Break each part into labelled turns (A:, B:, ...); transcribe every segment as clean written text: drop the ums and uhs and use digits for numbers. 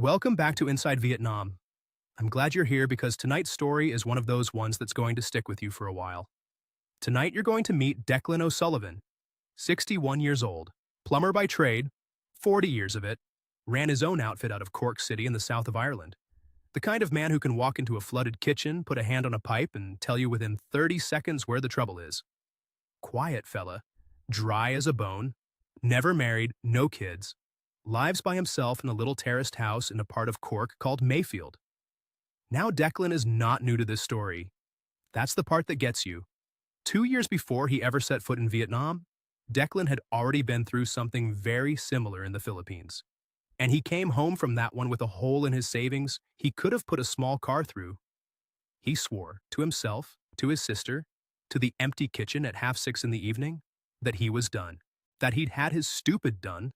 A: Welcome back to Inside Vietnam. I'm glad you're here because tonight's story is one of those ones that's going to stick with you for a while. Tonight you're going to meet Declan O'Sullivan, 61 years old, plumber by trade, 40 years of it, ran his own outfit out of Cork City in the south of Ireland. The kind of man who can walk into a flooded kitchen, put a hand on a pipe, and tell you within 30 seconds where the trouble is. Quiet fella, dry as a bone, never married, no kids, lives by himself in a little terraced house in a part of Cork called Mayfield. Now Declan is not new to this story. That's the part that gets you. 2 years before he ever set foot in Vietnam, Declan had already been through something very similar in the Philippines. And he came home from that one with a hole in his savings he could have put a small car through. He swore to himself, to his sister, to the empty kitchen at 6:30 in the evening, that he was done, that he'd had his stupid done,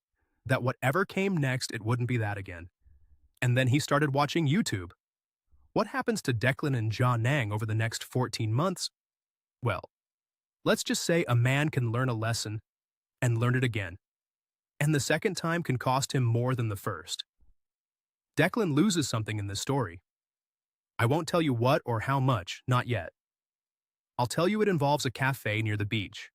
A: that whatever came next, it wouldn't be that again. And then he started watching YouTube. What happens to Declan and John Nang over the next 14 months? Well, let's just say a man can learn a lesson and learn it again. And the second time can cost him more than the first. Declan loses something in this story. I won't tell you what or how much, not yet. I'll tell you it involves a cafe near the beach,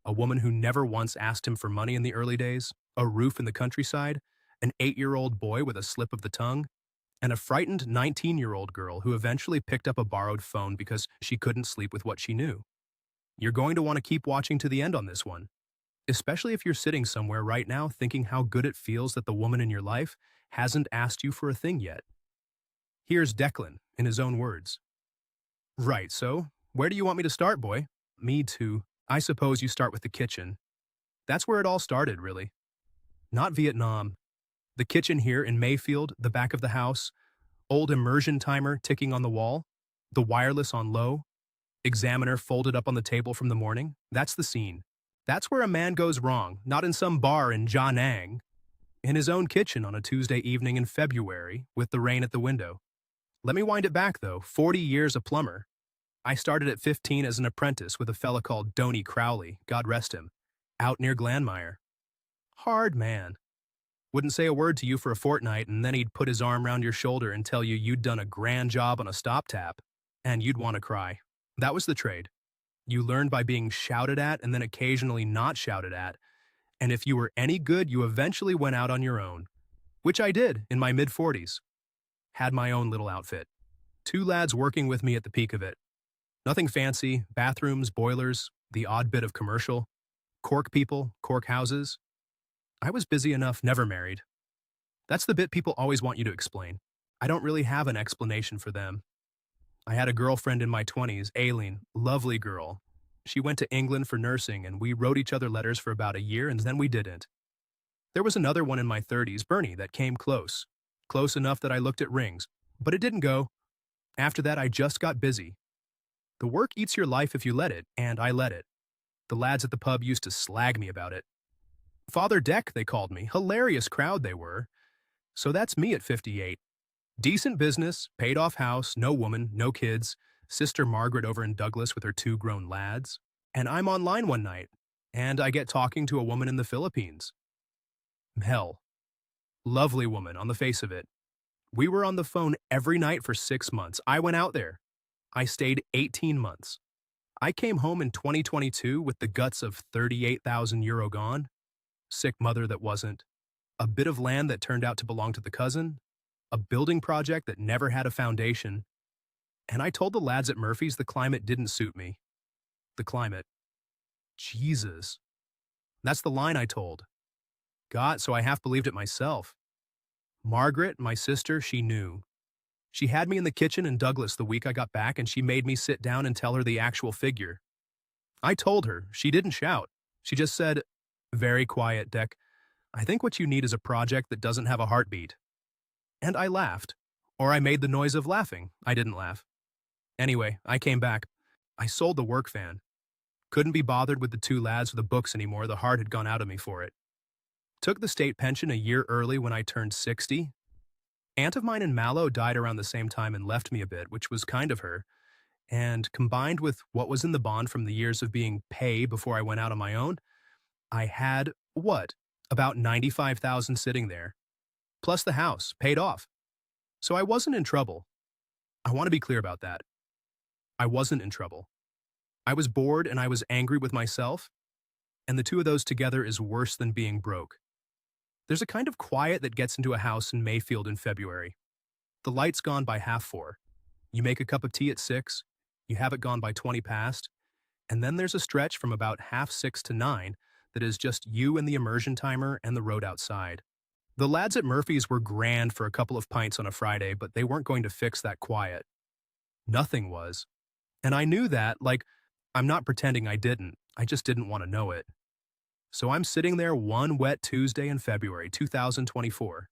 A: a woman who never once asked him for money in the early days, a roof in the countryside, an 8-year-old boy with a slip of the tongue, and a frightened 19-year-old girl who eventually picked up a borrowed phone because she couldn't sleep with what she knew. You're going to want to keep watching to the end on this one, especially if you're sitting somewhere right now thinking how good it feels that the woman in your life hasn't asked you for a thing yet. Here's Declan, in his own words. Right, so, where do you want me to start, boy? Me too. I suppose you start with the kitchen. That's where it all started, really. Not Vietnam. The kitchen here in Mayfield, the back of the house, old immersion timer ticking on the wall, the wireless on low, examiner folded up on the table from the morning. That's the scene. That's where a man goes wrong, not in some bar in Da Nang. In his own kitchen on a Tuesday evening in February, with the rain at the window. Let me wind it back, though. 40 years a plumber. I started at 15 as an apprentice with a fella called Donny Crowley, God rest him, out near Glanmire. Hard man. Wouldn't say a word to you for a fortnight, and then he'd put his arm round your shoulder and tell you you'd done a grand job on a stop tap, and you'd want to cry. That was the trade. You learned by being shouted at and then occasionally not shouted at, and if you were any good, you eventually went out on your own, which I did in my mid-40s. Had my own little outfit. 2 lads working with me at the peak of it. Nothing fancy, bathrooms, boilers, the odd bit of commercial, Cork people, Cork houses. I was busy enough, never married. That's the bit people always want you to explain. I don't really have an explanation for them. I had a girlfriend in my 20s, Aileen, lovely girl. She went to England for nursing, and we wrote each other letters for about a year, and then we didn't. There was another one in my 30s, Bernie, that came close. Close enough that I looked at rings, but it didn't go. After that, I just got busy. The work eats your life if you let it, and I let it. The lads at the pub used to slag me about it. Father Deck, they called me. Hilarious crowd they were. So that's me at 58. Decent business, paid-off house, no woman, no kids, Sister Margaret over in Douglas with her 2 grown lads. And I'm online one night, and I get talking to a woman in the Philippines. Hell. Lovely woman on the face of it. We were on the phone every night for 6 months. I went out there. I stayed 18 months. I came home in 2022 with the guts of 38,000 euro gone, sick mother that wasn't, a bit of land that turned out to belong to the cousin, a building project that never had a foundation, and I told the lads at Murphy's the climate didn't suit me. The climate. Jesus. That's the line I told. God, so I half believed it myself. Margaret, my sister, she knew. She had me in the kitchen in Douglas the week I got back, and she made me sit down and tell her the actual figure. I told her. She didn't shout. She just said, very quiet, Deck, I think what you need is a project that doesn't have a heartbeat. And I laughed. Or I made the noise of laughing. I didn't laugh. Anyway, I came back. I sold the work van. Couldn't be bothered with the 2 lads or the books anymore. The heart had gone out of me for it. Took the state pension a year early when I turned 60. Aunt of mine in Mallow died around the same time and left me a bit, which was kind of her. And combined with what was in the bond from the years of being pay before I went out on my own, I had, about 95,000 sitting there. Plus the house, paid off. So I wasn't in trouble. I want to be clear about that. I wasn't in trouble. I was bored and I was angry with myself, and the two of those together is worse than being broke. There's a kind of quiet that gets into a house in Mayfield in February. The light's gone by 4:30. You make a cup of tea at 6, you have it gone by 20 past, and then there's a stretch from about 6:30 to 9 that is just you and the immersion timer and the road outside. The lads at Murphy's were grand for a couple of pints on a Friday, but they weren't going to fix that quiet. Nothing was. And I knew that, like, I'm not pretending I didn't. I just didn't want to know it. So I'm sitting there one wet Tuesday in February 2024,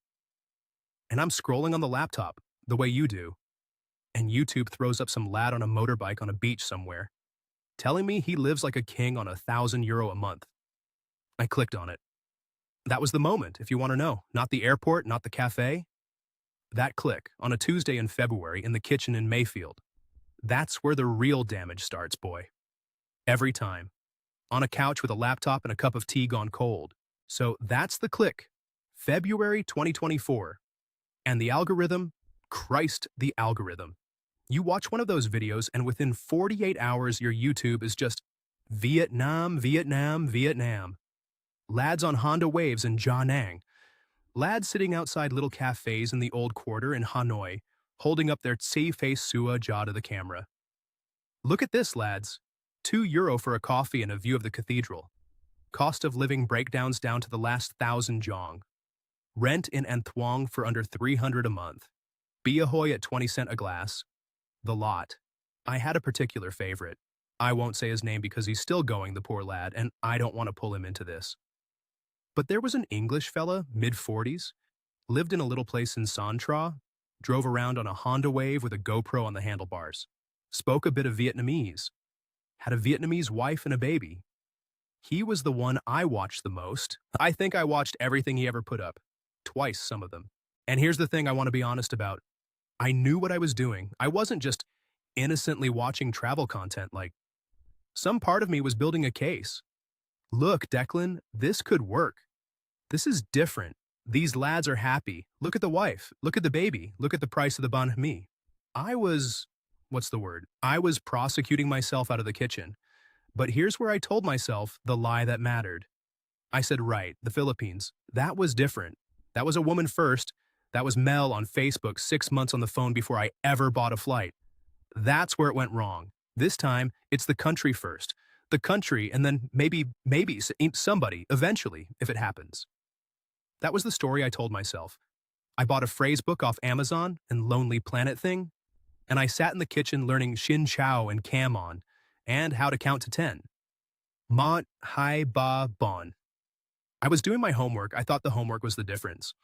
A: and I'm scrolling on the laptop, the way you do, and YouTube throws up some lad on a motorbike on a beach somewhere, telling me he lives like a king on €1,000 a month. I clicked on it. That was the moment, if you want to know. Not the airport, not the cafe. That click, on a Tuesday in February in the kitchen in Mayfield. That's where the real damage starts, boy. Every time. On a couch with a laptop and a cup of tea gone cold. So that's the click. February 2024. And the algorithm? Christ, the algorithm. You watch one of those videos and within 48 hours your YouTube is just Vietnam, Vietnam, Vietnam. Lads on Honda Waves in Da Nang. Lads sitting outside little cafes in the old quarter in Hanoi, holding up their face sua jaw to the camera. Look at this, lads. €2 for a coffee and a view of the cathedral. Cost of living breakdowns down to the last 1,000 jong. Rent in An Thuong for under 300 a month. Bia Hoi at 20 cent a glass. The lot. I had a particular favorite. I won't say his name because he's still going, the poor lad, and I don't want to pull him into this. But there was an English fella, mid-40s, lived in a little place in Santra, drove around on a Honda Wave with a GoPro on the handlebars, spoke a bit of Vietnamese, had a Vietnamese wife and a baby. He was the one I watched the most. I think I watched everything he ever put up. Twice, some of them. And here's the thing I want to be honest about. I knew what I was doing. I wasn't just innocently watching travel content like. Some part of me was building a case. Look, Declan, this could work. This is different. These lads are happy. Look at the wife. Look at the baby. Look at the price of the banh mi. I was prosecuting myself out of the kitchen. But here's where I told myself the lie that mattered. I said, right, the Philippines. That was different. That was a woman first. That was Mel on Facebook 6 months on the phone before I ever bought a flight. That's where it went wrong. This time, it's the country first. The country, and then maybe somebody, eventually, if it happens. That was the story I told myself. I bought a phrase book off Amazon and Lonely Planet thing, and I sat in the kitchen learning Xin Chao and Camon, and how to count to 10. Mont, Hai, Ba, Bon. I was doing my homework. I thought the homework was the difference.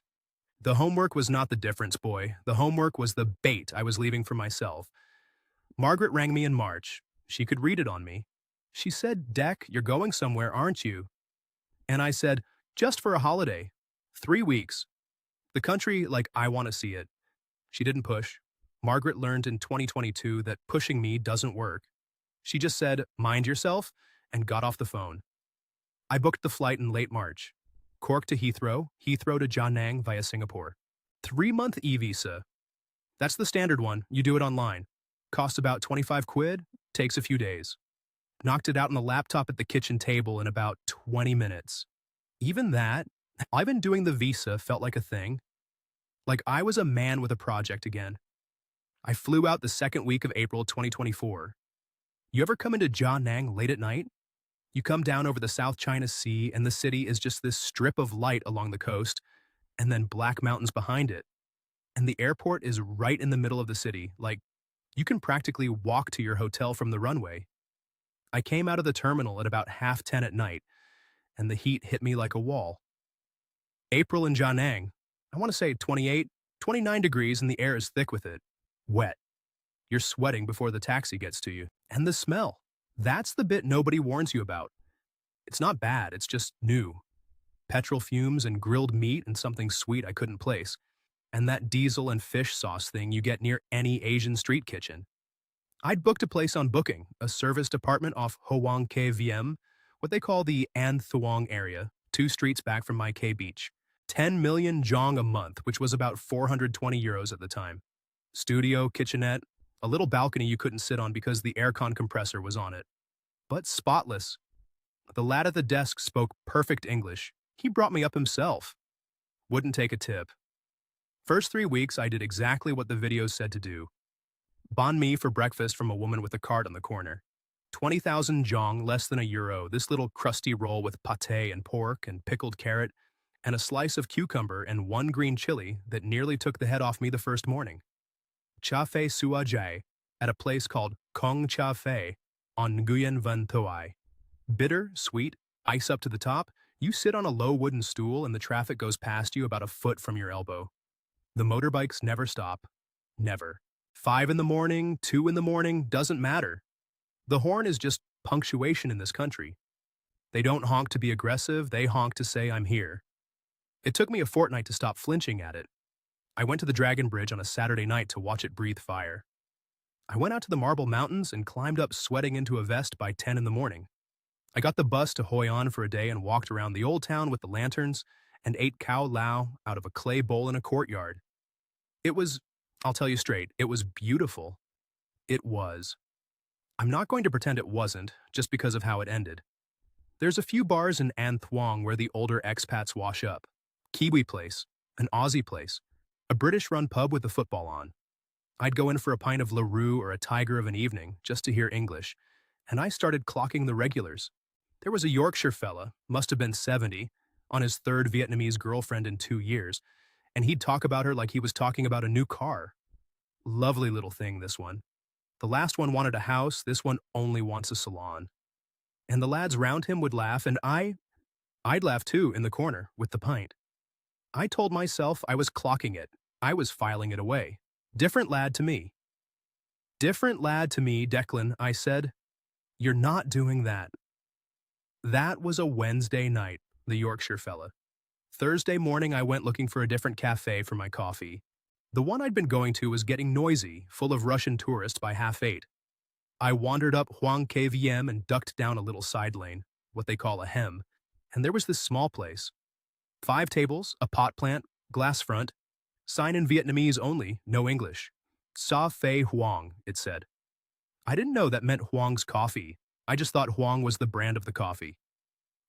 A: The homework was not the difference, boy. The homework was the bait I was leaving for myself. Margaret rang me in March. She could read it on me. She said, Deck, you're going somewhere, aren't you? And I said, just for a holiday. 3 weeks. The country like I want to see it. She didn't push. Margaret learned in 2022 that pushing me doesn't work. She just said, mind yourself, and got off the phone. I booked the flight in late March. Cork to Heathrow, Heathrow to Da Nang via Singapore. 3-month e-visa. That's the standard one. You do it online. Costs about 25 quid, takes a few days. Knocked it out on the laptop at the kitchen table in about 20 minutes. Even that, I've been doing the visa felt like a thing. Like I was a man with a project again. I flew out the second week of April 2024. You ever come into Da Nang late at night? You come down over the South China Sea and the city is just this strip of light along the coast and then black mountains behind it. And the airport is right in the middle of the city. Like, you can practically walk to your hotel from the runway. I came out of the terminal at about 10:30 at night, and the heat hit me like a wall. April in Da Nang, I want to say 28, 29 degrees and the air is thick with it. Wet. You're sweating before the taxi gets to you. And the smell. That's the bit nobody warns you about. It's not bad, it's just new. Petrol fumes and grilled meat and something sweet I couldn't place. And that diesel and fish sauce thing you get near any Asian street kitchen. I'd booked a place on Booking, a service department off Hoang Ke Viem, what they call the An Thuong area, 2 streets back from my K Beach. 10 million jong a month, which was about 420 euros at the time. Studio, kitchenette, a little balcony you couldn't sit on because the aircon compressor was on it. But spotless. The lad at the desk spoke perfect English. He brought me up himself. Wouldn't take a tip. First 3 weeks, I did exactly what the videos said to do. Banh mi for breakfast from a woman with a cart on the corner. 20,000 jong, less than €1. This little crusty roll with pâté and pork and pickled carrot, and a slice of cucumber and one green chili that nearly took the head off me the first morning. Cha Phe Sua Jai at a place called Kong Cha Phe on Nguyen Van Thuai. Bitter, sweet, ice up to the top, you sit on a low wooden stool and the traffic goes past you about a foot from your elbow. The motorbikes never stop. Never. 5 in the morning, 2 in the morning, doesn't matter. The horn is just punctuation in this country. They don't honk to be aggressive, they honk to say, I'm here. It took me a fortnight to stop flinching at it. I went to the Dragon Bridge on a Saturday night to watch it breathe fire. I went out to the Marble Mountains and climbed up sweating into a vest by 10 in the morning. I got the bus to Hoi An for a day and walked around the old town with the lanterns and ate cow lao out of a clay bowl in a courtyard. It was, I'll tell you straight, it was beautiful. It was. I'm not going to pretend it wasn't, just because of how it ended. There's a few bars in An Thuong where the older expats wash up. Kiwi Place, an Aussie place, a British-run pub with the football on. I'd go in for a pint of LaRue or a Tiger of an evening, just to hear English, and I started clocking the regulars. There was a Yorkshire fella, must have been 70, on his third Vietnamese girlfriend in 2 years, and he'd talk about her like he was talking about a new car. Lovely little thing, this one. The last one wanted a house, this one only wants a salon. And the lads round him would laugh, and I'd laugh too in the corner with the pint. I told myself I was clocking it. I was filing it away. Different lad to me. Different lad to me, Declan, I said. You're not doing that. That was a Wednesday night, the Yorkshire fella. Thursday morning I went looking for a different cafe for my coffee. The one I'd been going to was getting noisy, full of Russian tourists by 8:30. I wandered up Huang KVM and ducked down a little side lane, what they call a hem, and there was this small place. 5 tables, a pot plant, glass front, sign in Vietnamese only, no English. Sa Phe Huang, it said. I didn't know that meant Huang's coffee. I just thought Huang was the brand of the coffee.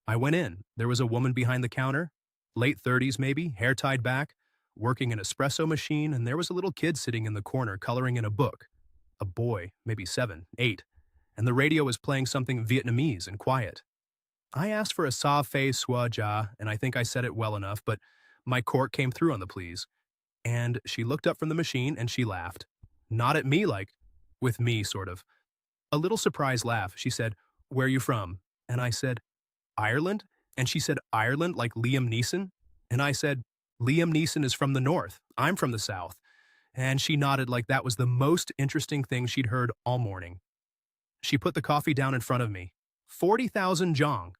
A: I went in. There was a woman behind the counter, late 30s maybe, hair tied back, working an espresso machine, and there was a little kid sitting in the corner coloring in a book. A boy, maybe 7, 8, and the radio was playing something Vietnamese and quiet. I asked for a Sa Phe Sua Ja, and I think I said it well enough, but my cork came through on the please. And she looked up from the machine and she laughed. Not at me like, with me sort of. A little surprised laugh. She said, where you from? And I said, Ireland? And she said, Ireland like Liam Neeson? And I said, Liam Neeson is from the north. I'm from the south. And she nodded like that was the most interesting thing she'd heard all morning. She put the coffee down in front of me. 40,000 jong.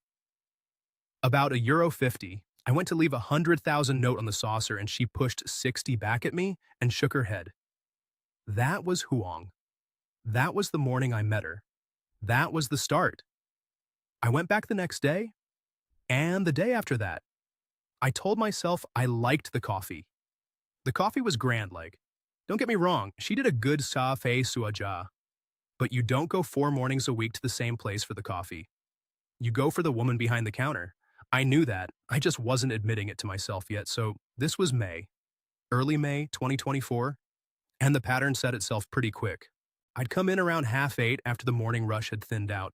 A: About €1.50. I went to leave 100,000 note on the saucer and she pushed 60 back at me and shook her head. That was Huang. That was the morning I met her. That was the start. I went back the next day, and the day after that. I told myself I liked the coffee. The coffee was grand, like. Don't get me wrong, she did a good Sa Phe Sua Ja. But you don't go 4 mornings a week to the same place for the coffee. You go for the woman behind the counter. I knew that, I just wasn't admitting it to myself yet, so this was May. Early May 2024, and the pattern set itself pretty quick. I'd come in around 8:30 after the morning rush had thinned out.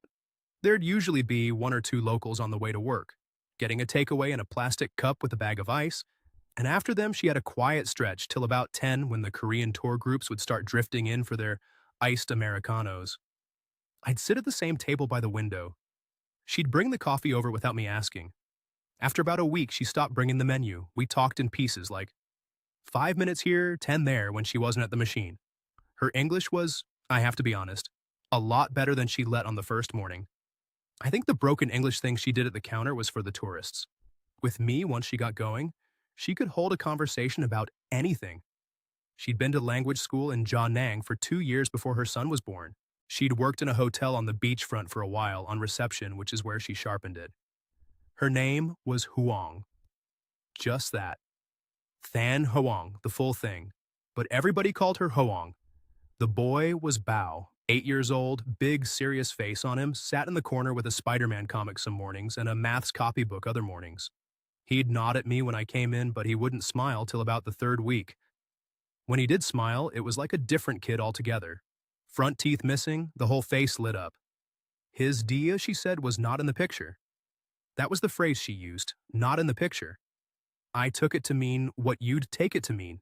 A: There'd usually be 1 or 2 locals on the way to work, getting a takeaway in a plastic cup with a bag of ice, and after them she had a quiet stretch till about 10 when the Korean tour groups would start drifting in for their iced Americanos. I'd sit at the same table by the window. She'd bring the coffee over without me asking. After about a week, she stopped bringing the menu. We talked in pieces like 5 minutes here, 10 there when she wasn't at the machine. Her English was, I have to be honest, a lot better than she let on the first morning. I think the broken English thing she did at the counter was for the tourists. With me, once she got going, she could hold a conversation about anything. She'd been to language school in Da Nang for 2 years before her son was born. She'd worked in a hotel on the beachfront for a while on reception, which is where she sharpened it. Her name was Huang. Just that. Than Hoang, the full thing. But everybody called her Hoang. The boy was Bao, 8 years old, big, serious face on him, sat in the corner with a Spider-Man comic some mornings and a maths copybook other mornings. He'd nod at me when I came in, but he wouldn't smile till about the third week. When he did smile, it was like a different kid altogether. Front teeth missing, the whole face lit up. His Dia, she said, was not in the picture. That was the phrase she used, not in the picture. I took it to mean what you'd take it to mean.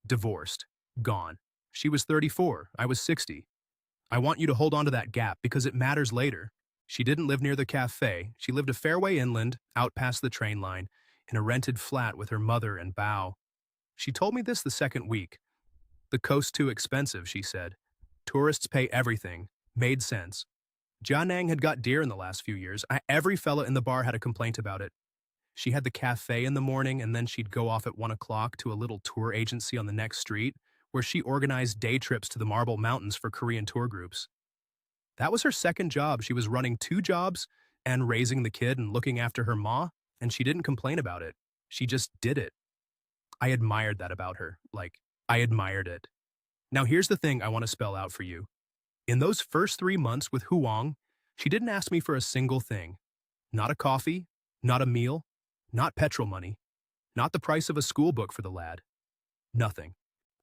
A: Divorced. Gone. She was 34, I was 60. I want you to hold on to that gap because it matters later. She didn't live near the cafe. She lived a fair way inland, out past the train line, in a rented flat with her mother and Bao. She told me this the second week. The coast's too expensive, she said. Tourists pay everything. Made sense. Jianang had got dear in the last few years. Every fella in the bar had a complaint about it. She had the cafe in the morning, and then she'd go off at 1 o'clock to a little tour agency on the next street, where she organized day trips to the Marble Mountains for Korean tour groups. That was her second job. She was running 2 jobs and raising the kid and looking after her ma, and she didn't complain about it. She just did it. I admired that about her. I admired it. Now here's the thing I want to spell out for you. In those first 3 months with Huang, she didn't ask me for a single thing. Not a coffee, not a meal, not petrol money, not the price of a school book for the lad. Nothing.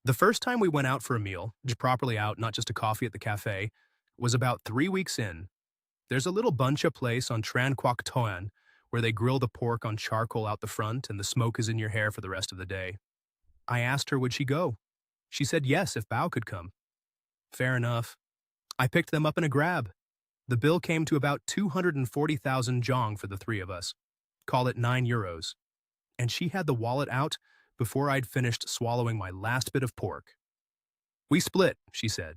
A: The first time we went out for a meal, just properly out, not just a coffee at the cafe, was about 3 weeks in. There's a little buncha place on Tran Quoc Toan where they grill the pork on charcoal out the front and the smoke is in your hair for the rest of the day. I asked her would she go. She said yes if Bao could come. Fair enough. I picked them up in a grab. The bill came to about 240,000 jong for the 3 of us. Call it €9. And she had the wallet out before I'd finished swallowing my last bit of pork. We split, she said.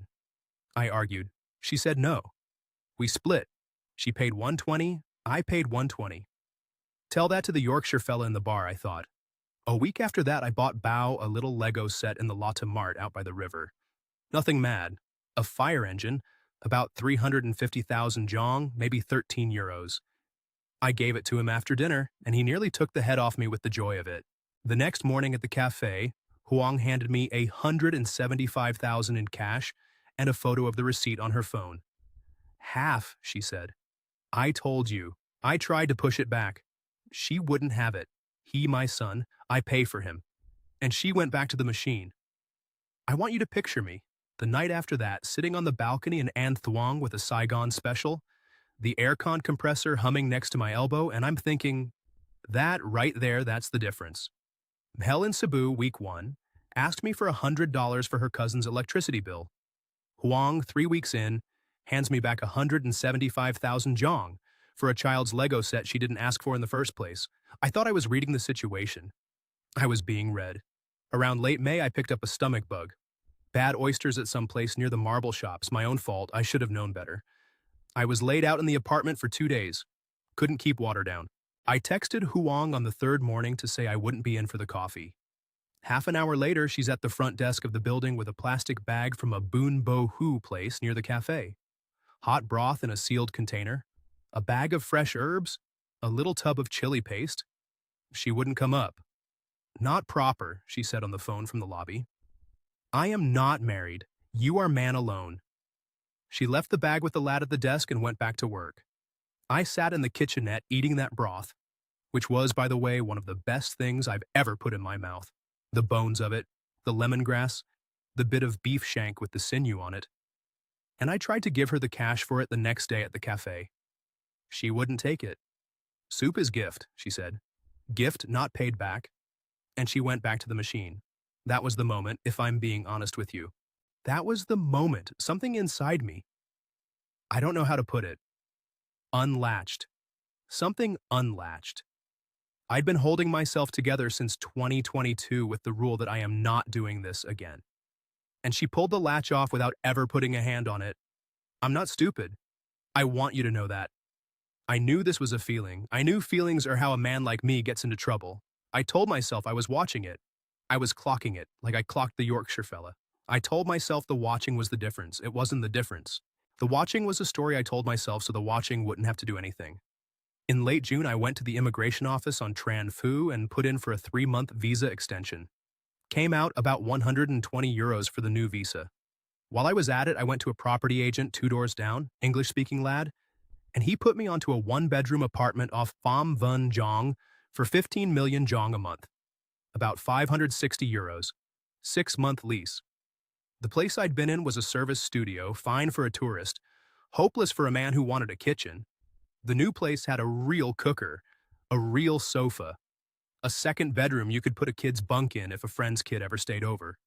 A: I argued. She said no. We split. She paid 120, I paid 120. Tell that to the Yorkshire fella in the bar, I thought. A week after that, I bought Bao a little Lego set in the Lotte Mart out by the river. Nothing mad. A fire engine, about 350,000 jong, maybe €13. I gave it to him after dinner, and he nearly took the head off me with the joy of it. The next morning at the cafe, Huang handed me 175,000 in cash and a photo of the receipt on her phone. Half, she said. I told you. I tried to push it back. She wouldn't have it. He, my son, I pay for him. And she went back to the machine. I want you to picture me, the night after that, sitting on the balcony in An Thuong with a Saigon special, the aircon compressor humming next to my elbow, and I'm thinking, that right there, that's the difference. Helen Cebu, week 1, asked me for $100 for her cousin's electricity bill. Huang, 3 weeks in, hands me back 175,000 jong for a child's Lego set she didn't ask for in the first place. I thought I was reading the situation. I was being read. Around late May, I picked up a stomach bug. Bad oysters at some place near the marble shops. My own fault. I should have known better. I was laid out in the apartment for 2 days. Couldn't keep water down. I texted Huang on the 3rd morning to say I wouldn't be in for the coffee. Half an hour later, she's at the front desk of the building with a plastic bag from a Boon Bo Hu place near the cafe. Hot broth in a sealed container, a bag of fresh herbs, a little tub of chili paste. She wouldn't come up. Not proper, she said on the phone from the lobby. I am not married. You are man alone. She left the bag with the lad at the desk and went back to work. I sat in the kitchenette eating that broth, which was, by the way, one of the best things I've ever put in my mouth. The bones of it, the lemongrass, the bit of beef shank with the sinew on it. And I tried to give her the cash for it the next day at the cafe. She wouldn't take it. Soup is gift, she said. Gift not paid back. And she went back to the machine. That was the moment, if I'm being honest with you. That was the moment, something inside me. I don't know how to put it. Unlatched. Something unlatched. I'd been holding myself together since 2022 with the rule that I am not doing this again. And she pulled the latch off without ever putting a hand on it. I'm not stupid. I want you to know that. I knew this was a feeling. I knew feelings are how a man like me gets into trouble. I told myself I was watching it. I was clocking it, like I clocked the Yorkshire fella. I told myself the watching was the difference. It wasn't the difference. The watching was a story I told myself so the watching wouldn't have to do anything. In late June, I went to the immigration office on Tran Phu and put in for a 3-month visa extension. Came out about €120 for the new visa. While I was at it, I went to a property agent 2 doors down, English-speaking lad, and he put me onto a 1-bedroom apartment off Pham Vun Jong for 15 million Jong a month, about €560, 6-month lease. The place I'd been in was a service studio, fine for a tourist, hopeless for a man who wanted a kitchen. The new place had a real cooker, a real sofa, a second bedroom you could put a kid's bunk in if a friend's kid ever stayed over.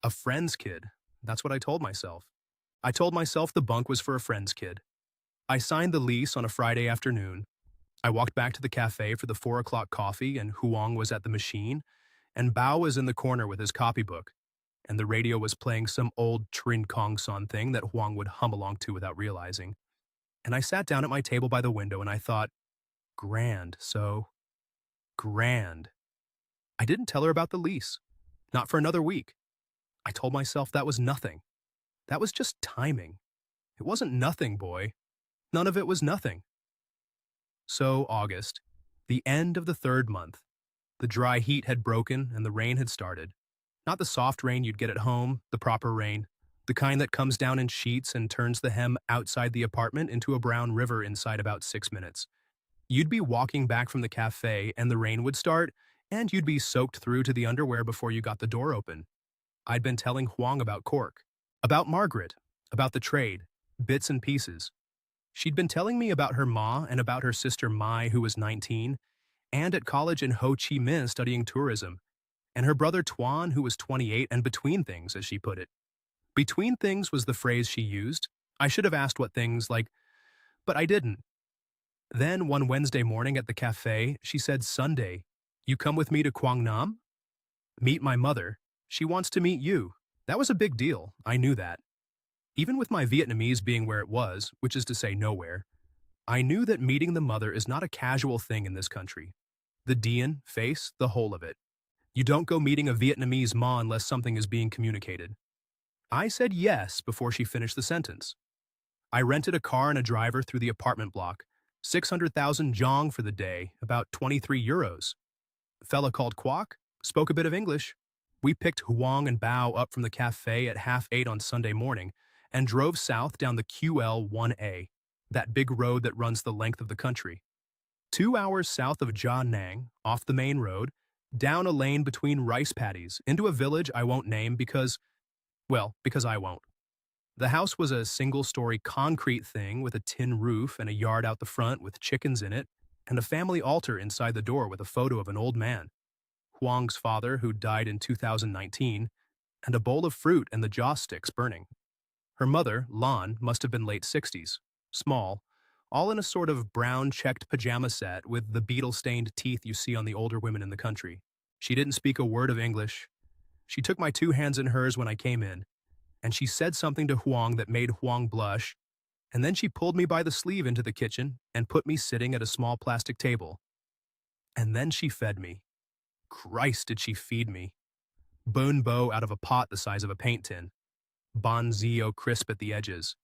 A: A friend's kid, that's what I told myself. I told myself the bunk was for a friend's kid. I signed the lease on a Friday afternoon. I walked back to the cafe for the 4 o'clock coffee, and Huang was at the machine, and Bao was in the corner with his copybook, and the radio was playing some old Trin Kong Son thing that Huang would hum along to without realizing. And I sat down at my table by the window and I thought, grand, so grand. I didn't tell her about the lease. Not for another week. I told myself that was nothing. That was just timing. It wasn't nothing, boy. None of it was nothing. So, August, the end of the 3rd month. The dry heat had broken and the rain had started. Not the soft rain you'd get at home, the proper rain. The kind that comes down in sheets and turns the hem outside the apartment into a brown river inside about 6 minutes. You'd be walking back from the cafe and the rain would start, and you'd be soaked through to the underwear before you got the door open. I'd been telling Huang about Cork, about Margaret, about the trade, bits and pieces. She'd been telling me about her ma and about her sister Mai, who was 19, and at college in Ho Chi Minh studying tourism, and her brother Tuan, who was 28, and between things, as she put it. Between things was the phrase she used. I should have asked what things, like, but I didn't. Then, one Wednesday morning at the cafe, she said, Sunday, you come with me to Quang Nam? Meet my mother. She wants to meet you. That was a big deal. I knew that. Even with my Vietnamese being where it was, which is to say nowhere, I knew that meeting the mother is not a casual thing in this country. The Dien, face, the whole of it. You don't go meeting a Vietnamese ma unless something is being communicated. I said yes before she finished the sentence. I rented a car and a driver through the apartment block, 600,000 Jong for the day, about €23. Fella called Kwok, spoke a bit of English. We picked Huang and Bao up from the cafe at 8:30 on Sunday morning and drove south down the QL-1A, that big road that runs the length of the country. 2 hours south of Gia Nang, off the main road, down a lane between rice paddies, into a village I won't name because I won't. The house was a single-story concrete thing with a tin roof and a yard out the front with chickens in it, and a family altar inside the door with a photo of an old man, Huang's father, who died in 2019, and a bowl of fruit and the joss sticks burning. Her mother, Lan, must have been late 60s, small, all in a sort of brown checked pajama set with the beetle-stained teeth you see on the older women in the country. She didn't speak a word of English. She took my 2 hands in hers when I came in, and she said something to Huang that made Huang blush, and then she pulled me by the sleeve into the kitchen and put me sitting at a small plastic table. And then she fed me. Christ, did she feed me. Bone bo out of a pot the size of a paint tin. Bonzio crisp at the edges.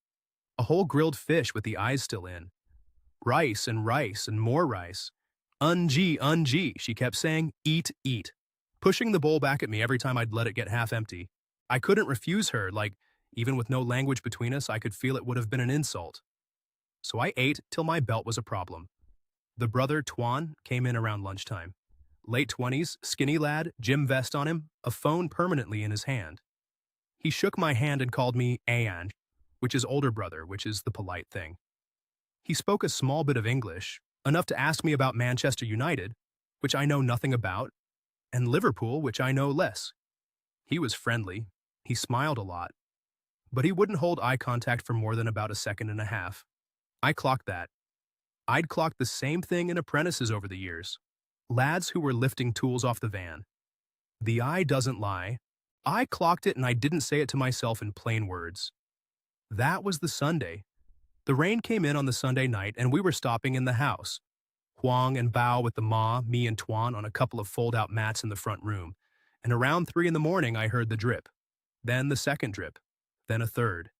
A: A whole grilled fish with the eyes still in. Rice and more rice. Unji, she kept saying, eat, eat, pushing the bowl back at me every time I'd let it get half empty. I couldn't refuse her, like, even with no language between us, I could feel it would have been an insult. So I ate till my belt was a problem. The brother, Tuan, came in around lunchtime. Late 20s, skinny lad, gym vest on him, a phone permanently in his hand. He shook my hand and called me Ayan, which is older brother, which is the polite thing. He spoke a small bit of English, enough to ask me about Manchester United, which I know nothing about, and Liverpool, which I know less. He was friendly. He smiled a lot. But he wouldn't hold eye contact for more than about a second and a half. I clocked that. I'd clocked the same thing in apprentices over the years. Lads who were lifting tools off the van. The eye doesn't lie. I clocked it and I didn't say it to myself in plain words. That was the Sunday. The rain came in on the Sunday night and we were stopping in the house. Huang and Bao with the ma, me and Tuan on a couple of fold-out mats in the front room. And around 3 in the morning I heard the drip. Then the second drip. Then a third.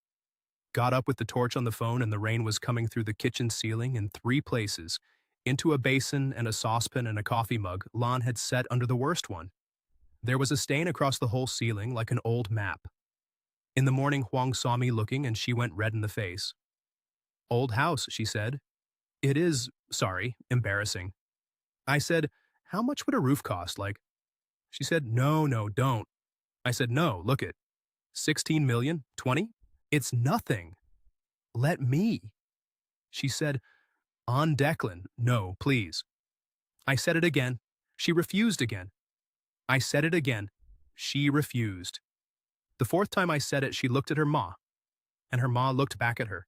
A: Got up with the torch on the phone and the rain was coming through the kitchen ceiling in 3 places, Into a basin and a saucepan and a coffee mug Lan had set under the worst one. There was a stain across the whole ceiling like an old map. In the morning, Huang saw me looking and she went red in the face. "Old house," she said. "It is, sorry, embarrassing." I said, "How much would a roof cost, like?" She said, "No, no, don't." I said, "No, look it. 16 million? 20? It's nothing. Let me." She said, "On Declan, no, please." I said it again. She refused again. I said it again. She refused. The fourth time I said it, she looked at her ma, and her ma looked back at her.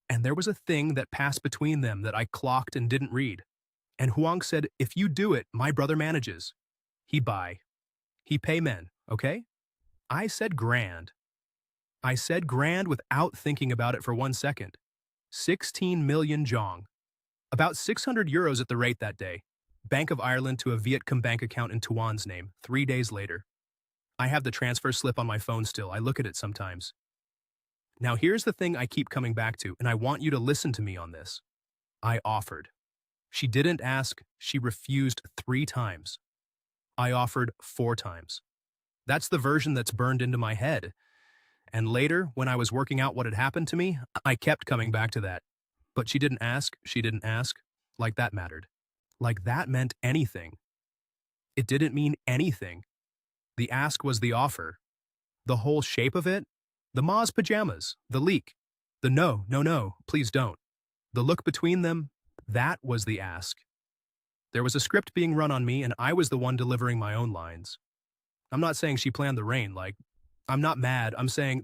A: And there was a thing that passed between them that I clocked and didn't read. And Huang said, "If you do it, my brother manages. He buy. He pay men, okay?" I said grand. I said grand without thinking about it for 1 second. 16 million jong. About 600 euros at the rate that day. Bank of Ireland to a Vietcom bank account in Tuan's name, 3 days later. I have the transfer slip on my phone still. I look at it sometimes. Now here's the thing I keep coming back to, and I want you to listen to me on this. I offered. She didn't ask, she refused 3 times. I offered 4 times. That's the version that's burned into my head. And later, when I was working out what had happened to me, I kept coming back to that. But she didn't ask, like that mattered. Like that meant anything. It didn't mean anything. The ask was the offer. The whole shape of it, the ma's pajamas, the leak, the no, no, no, please don't. The look between them, that was the ask. There was a script being run on me and I was the one delivering my own lines. I'm not saying she planned the rain, like, I'm not mad, I'm saying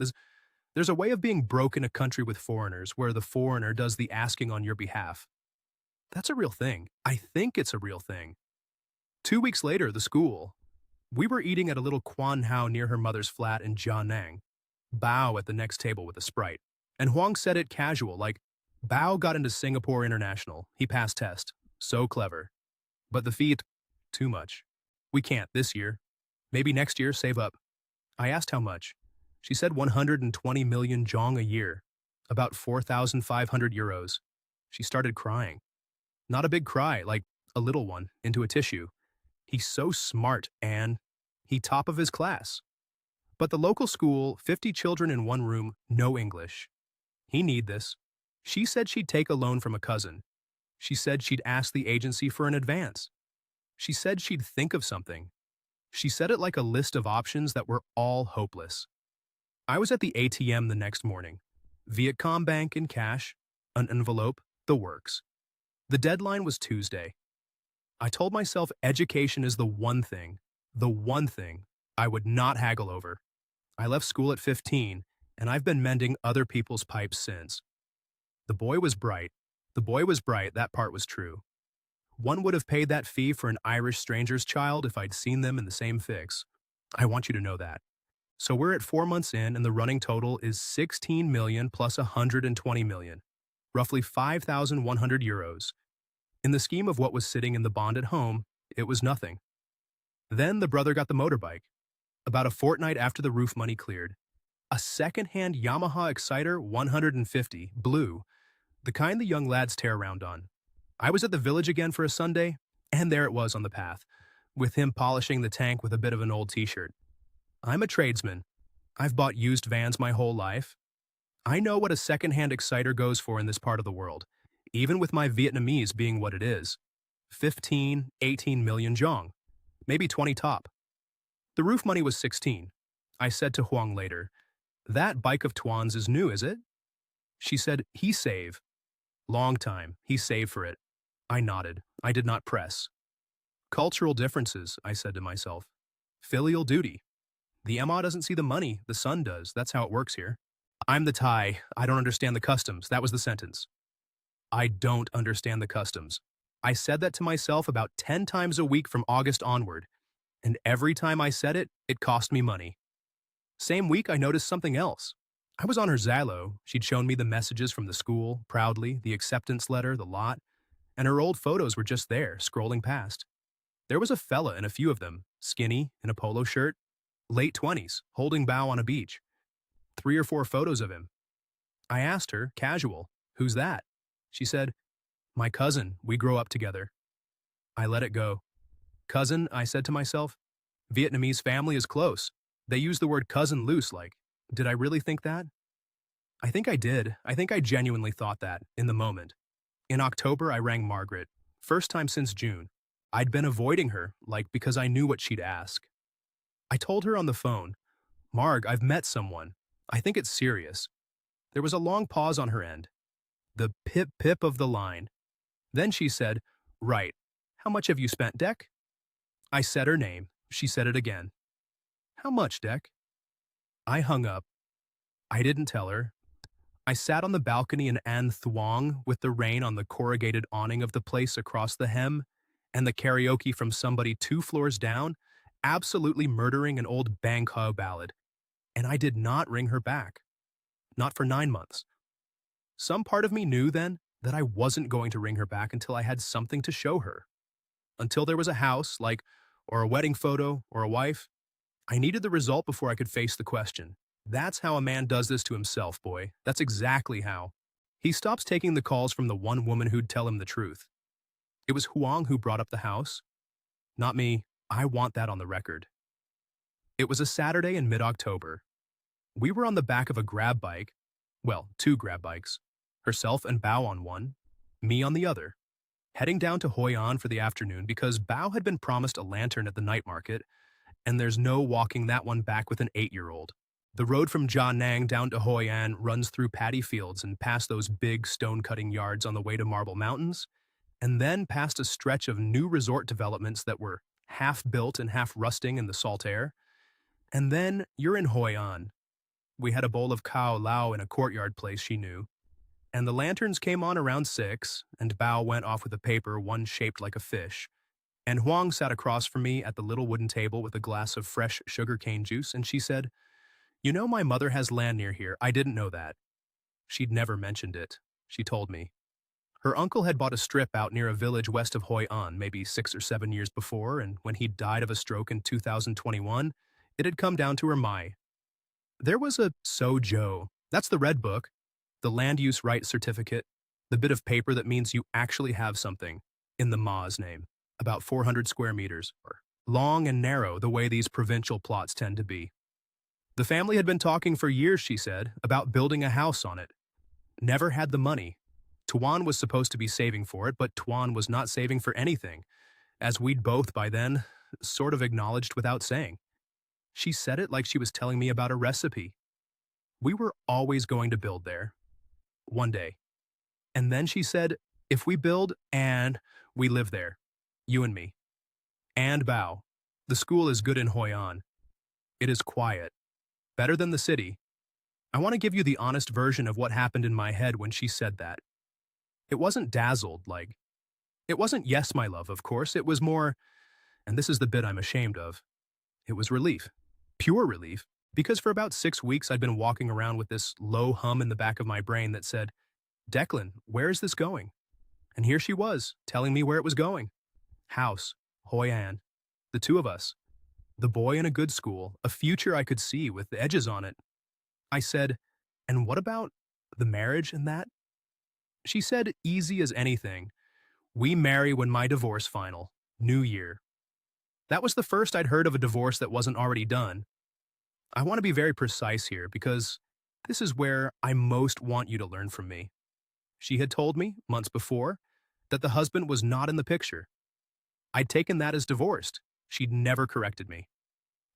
A: there's a way of being broke in a country with foreigners where the foreigner does the asking on your behalf. That's a real thing. I think it's a real thing. 2 weeks later, the school. We were eating at a little Quan Hao near her mother's flat in Jianang. Bao at the next table with a Sprite. And Huang said it casual, like, Bao got into Singapore International. He passed test. So clever. But the fee, too much. We can't this year. Maybe next year, save up. I asked how much. She said 120 million jong a year. About 4,500 euros. She started crying. Not a big cry, like a little one, into a tissue. He's so smart, Anne. He top of his class. But the local school, 50 children in one room, no English. He need this. She said she'd take a loan from a cousin. She said she'd ask the agency for an advance. She said she'd think of something. She said it like a list of options that were all hopeless. I was at the ATM the next morning. Vietcom Bank in cash, an envelope, the works. The deadline was Tuesday. I told myself education is the one thing I would not haggle over. I left school at 15, and I've been mending other people's pipes since. The boy was bright, that part was true. One would have paid that fee for an Irish stranger's child if I'd seen them in the same fix. I want you to know that. So we're at 4 months in, and the running total is 16 million plus 120 million, roughly 5,100 euros. In the scheme of what was sitting in the bond at home, it was nothing. Then the brother got the motorbike. About a fortnight after the roof money cleared. A second-hand Yamaha Exciter 150, blue, the kind the young lads tear around on. I was at the village again for a Sunday, and there it was on the path, with him polishing the tank with a bit of an old t-shirt. I'm a tradesman. I've bought used vans my whole life. I know what a second-hand Exciter goes for in this part of the world, even with my Vietnamese being what it is. 15, 18 million jong. Maybe 20 top. The roof money was 16. I said to Huang later, "That bike of Tuan's is new, is it?" She said, "He save." Long time, he saved for it. I nodded. I did not press. Cultural differences, I said to myself. Filial duty. The Emma doesn't see the money, the son does. That's how it works here. I'm the Thai. I don't understand the customs. That was the sentence. I don't understand the customs. I said that to myself about 10 times a week from August onward, and every time I said it, it cost me money. Same week, I noticed something else. I was on her Zillow. She'd shown me the messages from the school, proudly, the acceptance letter, the lot, and her old photos were just there, scrolling past. There was a fella in a few of them, skinny, in a polo shirt, late 20s, holding Bao on a beach. 3 or 4 photos of him. I asked her, casual, "Who's that?" She said, My cousin, we grow up together. I let it go. Cousin, I said to myself. Vietnamese family is close. They use the word cousin loose like. Did I really think that? I think I did. I think I genuinely thought that, in the moment. In October, I rang Margaret. First time since June. I'd been avoiding her, like because I knew what she'd ask. I told her on the phone, Marg, I've met someone. I think it's serious. There was a long pause on her end. The pip-pip of the line. Then she said, right. How much have you spent, Deck? I said her name. She said it again. How much, Deck? I hung up. I didn't tell her. I sat on the balcony in An Thuong with the rain on the corrugated awning of the place across the hem and the karaoke from somebody 2 floors down, absolutely murdering an old Bang Ho ballad. And I did not ring her back. Not for 9 months. Some part of me knew then that I wasn't going to ring her back until I had something to show her. Until there was a house, like, or a wedding photo, or a wife. I needed the result before I could face the question. That's how a man does this to himself, boy. That's exactly how. He stops taking the calls from the one woman who'd tell him the truth. It was Huang who brought up the house. Not me. I want that on the record. It was a Saturday in mid-October. We were on the back of a grab bike. Well, 2 grab bikes. Herself and Bao on one, me on the other. Heading down to Hoi An for the afternoon because Bao had been promised a lantern at the night market, and there's no walking that one back with an 8-year-old. The road from Gia Nang down to Hoi An runs through paddy fields and past those big stone-cutting yards on the way to Marble Mountains, and then past a stretch of new resort developments that were half built and half rusting in the salt air. And then you're in Hoi An. We had a bowl of cow lao in a courtyard place she knew, and the lanterns came on around 6, and Bao went off with a paper, one shaped like a fish. And Huang sat across from me at the little wooden table with a glass of fresh sugarcane juice, and she said, you know my mother has land near here. I didn't know that. She'd never mentioned it, she told me. Her uncle had bought a strip out near a village west of Hoi An maybe 6 or 7 years before, and when he died of a stroke in 2021, it had come down to her mai. There was a So-Jo, that's the red book, the land use right certificate, the bit of paper that means you actually have something, in the ma's name, about 400 square meters, long and narrow the way these provincial plots tend to be. The family had been talking for years, she said, about building a house on it. Never had the money. Tuan was supposed to be saving for it, but Tuan was not saving for anything, as we'd both by then sort of acknowledged without saying. She said it like she was telling me about a recipe. We were always going to build there. One day. And then she said, if we build and we live there, you and me. And Bao. The school is good in Hoi An. It is quiet. Better than the city. I want to give you the honest version of what happened in my head when she said that. It wasn't dazzled, like. It wasn't yes, my love, of course. It was more, and this is the bit I'm ashamed of. It was relief. Pure relief. Because for about 6 weeks I'd been walking around with this low hum in the back of my brain that said, Declan, where is this going? And here she was, telling me where it was going. House, Hoi An, the 2 of us. The boy in a good school, a future I could see with the edges on it. I said, and what about the marriage and that? She said, easy as anything. We marry when my divorce final. New Year. That was the first I'd heard of a divorce that wasn't already done. I want to be very precise here because this is where I most want you to learn from me. She had told me, months before, that the husband was not in the picture. I'd taken that as divorced. She'd never corrected me.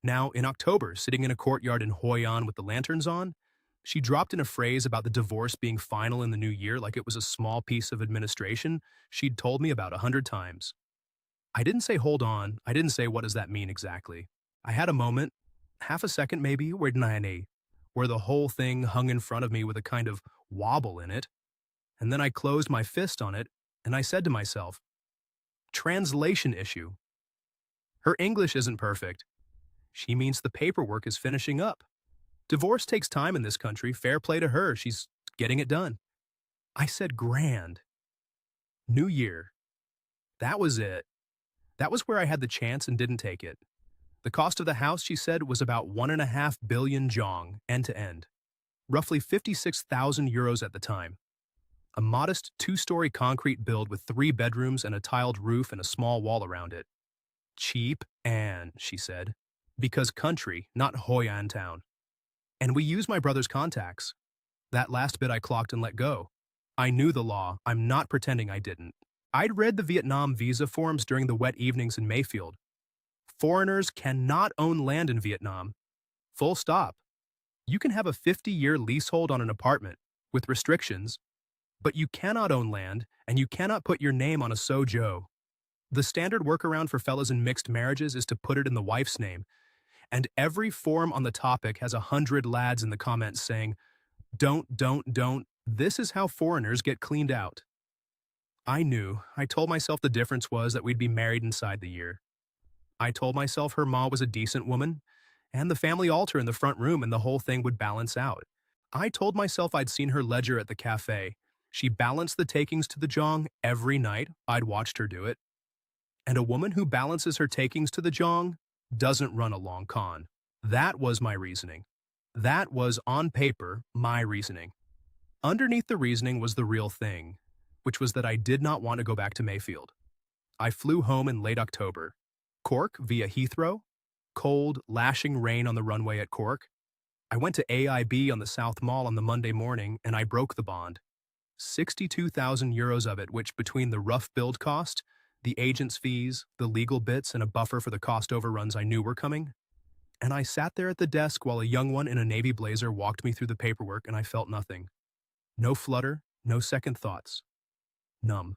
A: Now, in October, sitting in a courtyard in Hoi An with the lanterns on, she dropped in a phrase about the divorce being final in the new year like it was a small piece of administration she'd told me about 100 times. I didn't say hold on, I didn't say what does that mean exactly. I had a moment, half a second maybe, where the whole thing hung in front of me with a kind of wobble in it, and then I closed my fist on it, and I said to myself, translation issue. Her English isn't perfect. She means the paperwork is finishing up. Divorce takes time in this country. Fair play to her. She's getting it done. I said grand. New Year. That was it. That was where I had the chance and didn't take it. The cost of the house, she said, was about 1.5 billion jong, end to end. Roughly 56,000 euros at the time. a modest two-story concrete build with 3 bedrooms and a tiled roof and a small wall around it. Cheap and, she said, because country, not Hoi An town. And we use my brother's contacts. That last bit I clocked and let go. I knew the law. I'm not pretending I didn't. I'd read the Vietnam visa forms during the wet evenings in Mayfield. Foreigners cannot own land in Vietnam. Full stop. You can have a 50-year leasehold on an apartment, with restrictions, but you cannot own land, and you cannot put your name on a sojo. The standard workaround for fellas in mixed marriages is to put it in the wife's name, and every forum on the topic has 100 lads in the comments saying, don't. This is how foreigners get cleaned out. I knew. I told myself the difference was that we'd be married inside the year. I told myself her ma was a decent woman, and the family altar in the front room and the whole thing would balance out. I told myself I'd seen her ledger at the cafe. She balanced the takings to the jong every night. I'd watched her do it. And a woman who balances her takings to the jong doesn't run a long con. That was my reasoning. That was, on paper, my reasoning. Underneath the reasoning was the real thing, which was that I did not want to go back to Mayfield. I flew home in late October. Cork via Heathrow. Cold, lashing rain on the runway at Cork. I went to AIB on the South Mall on the Monday morning, and I broke the bond. 62,000 euros of it, which between the rough build cost, the agent's fees, the legal bits, and a buffer for the cost overruns I knew were coming. And I sat there at the desk while a young one in a navy blazer walked me through the paperwork, and I felt nothing. No flutter, no second thoughts. Numb.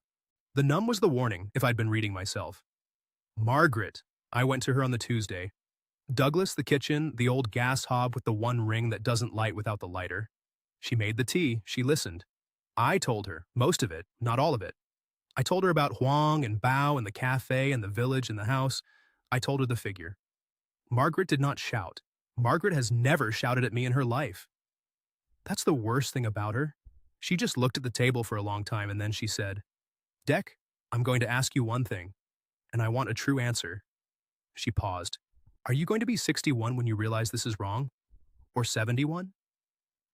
A: The numb was the warning, if I'd been reading myself. Margaret. I went to her on the Tuesday. Douglas, the kitchen, the old gas hob with the one ring that doesn't light without the lighter. She made the tea. She listened. I told her, most of it, not all of it. I told her about Huang and Bao and the cafe and the village and the house. I told her the figure. Margaret did not shout. Margaret has never shouted at me in her life. That's the worst thing about her. She just looked at the table for a long time and then she said, Deck, I'm going to ask you one thing, and I want a true answer. She paused. Are you going to be 61 when you realize this is wrong? Or 71?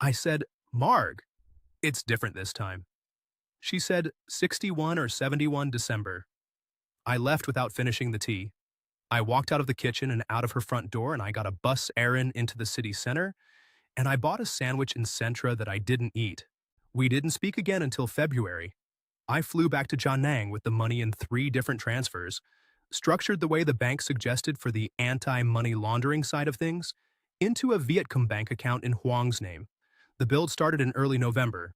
A: I said, Marg, it's different this time. She said, 61 or 71 December. I left without finishing the tea. I walked out of the kitchen and out of her front door, and I got a bus errand into the city center, and I bought a sandwich in Centra that I didn't eat. We didn't speak again until February. I flew back to Da Nang with the money in 3 different transfers, structured the way the bank suggested for the anti-money laundering side of things, into a Vietcom bank account in Huang's name. The build started in early November.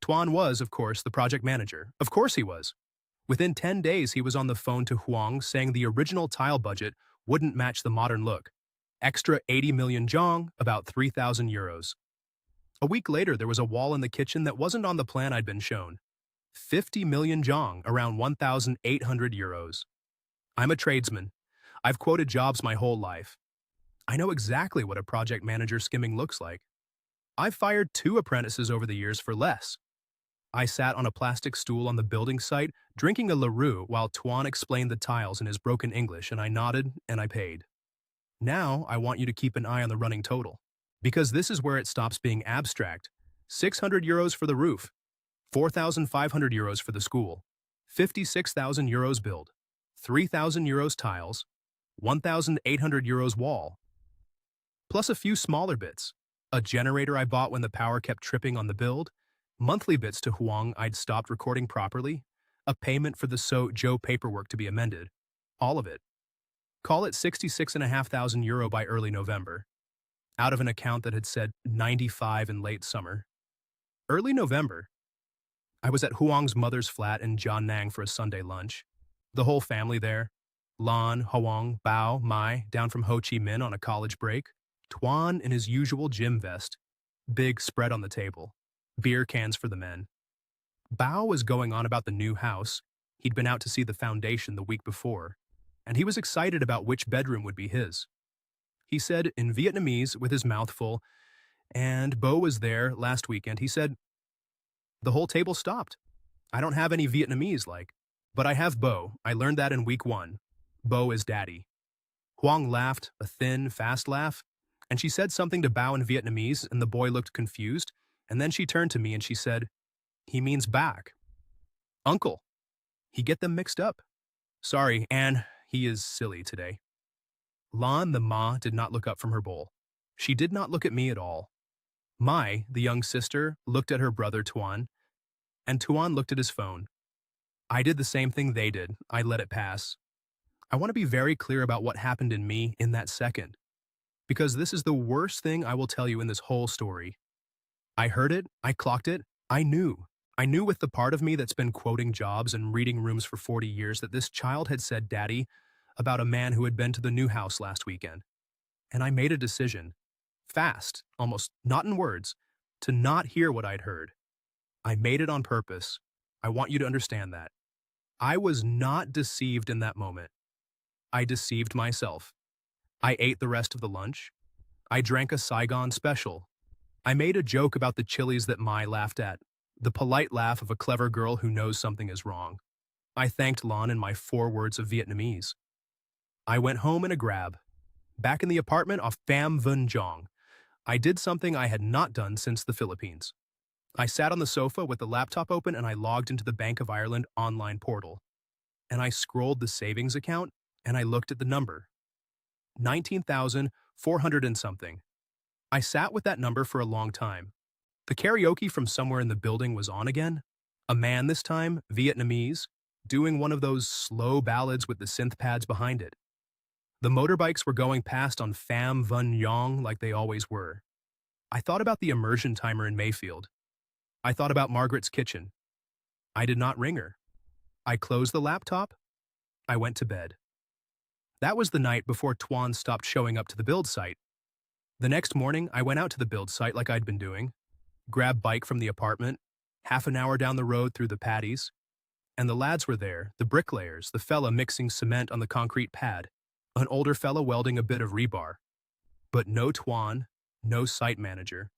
A: Tuan was, of course, the project manager. Of course he was. Within 10 days, he was on the phone to Huang saying the original tile budget wouldn't match the modern look. Extra 80 million zhong, about 3,000 euros. A week later, there was a wall in the kitchen that wasn't on the plan I'd been shown. 50 million zhong, around 1,800 euros. I'm a tradesman. I've quoted jobs my whole life. I know exactly what a project manager skimming looks like. I've fired 2 apprentices over the years for less. I sat on a plastic stool on the building site, drinking a LaRue while Tuan explained the tiles in his broken English, and I nodded and I paid. Now, I want you to keep an eye on the running total, because this is where it stops being abstract. 600 euros for the roof, 4,500 euros for the school, 56,000 euros build, 3,000 euros tiles, 1,800 euros wall, plus a few smaller bits, a generator I bought when the power kept tripping on the build, monthly bits to Huang I'd stopped recording properly, a payment for the Joe paperwork to be amended, all of it. Call it 66,500 euro by early November, out of an account that had said 95 in late summer. Early November, I was at Huang's mother's flat in Da Nang for a Sunday lunch. The whole family there. Lan, Huang, Bao, Mai, down from Ho Chi Minh on a college break. Tuan in his usual gym vest. Big spread on the table. Beer cans for the men. Bao was going on about the new house. He'd been out to see the foundation the week before, and he was excited about which bedroom would be his. He said in Vietnamese with his mouth full, and Bo was there last weekend. He said, the whole table stopped. I don't have any Vietnamese but I have Bo. I learned that in week 1. Bo is daddy. Huang laughed, a thin, fast laugh, and she said something to Bao in Vietnamese, and the boy looked confused, and then she turned to me and she said, He means back. Uncle. He get them mixed up. Sorry, Anne, he is silly today. Lan, the ma, did not look up from her bowl. She did not look at me at all. Mai, the young sister, looked at her brother Tuan, and Tuan looked at his phone. I did the same thing they did. I let it pass. I want to be very clear about what happened in me in that second, because this is the worst thing I will tell you in this whole story. I heard it, I clocked it, I knew. I knew with the part of me that's been quoting Jobs and reading rooms for 40 years that this child had said daddy about a man who had been to the new house last weekend. And I made a decision, fast, almost not in words, to not hear what I'd heard. I made it on purpose. I want you to understand that. I was not deceived in that moment. I deceived myself. I ate the rest of the lunch. I drank a Saigon special. I made a joke about the chilies that Mai laughed at, the polite laugh of a clever girl who knows something is wrong. I thanked Lon in my 4 words of Vietnamese. I went home in a grab. Back in the apartment off Pham Vun Jong, I did something I had not done since the Philippines. I sat on the sofa with the laptop open and I logged into the Bank of Ireland online portal. And I scrolled the savings account and I looked at the number. 19,400 and something. I sat with that number for a long time. The karaoke from somewhere in the building was on again. A man this time, Vietnamese, doing one of those slow ballads with the synth pads behind it. The motorbikes were going past on Pham Vun Yong like they always were. I thought about the immersion timer in Mayfield. I thought about Margaret's kitchen. I did not ring her. I closed the laptop. I went to bed. That was the night before Tuan stopped showing up to the build site. The next morning, I went out to the build site like I'd been doing, grabbed bike from the apartment, half an hour down the road through the paddies, and the lads were there, the bricklayers, the fella mixing cement on the concrete pad, an older fella welding a bit of rebar. But no Tuan, no site manager,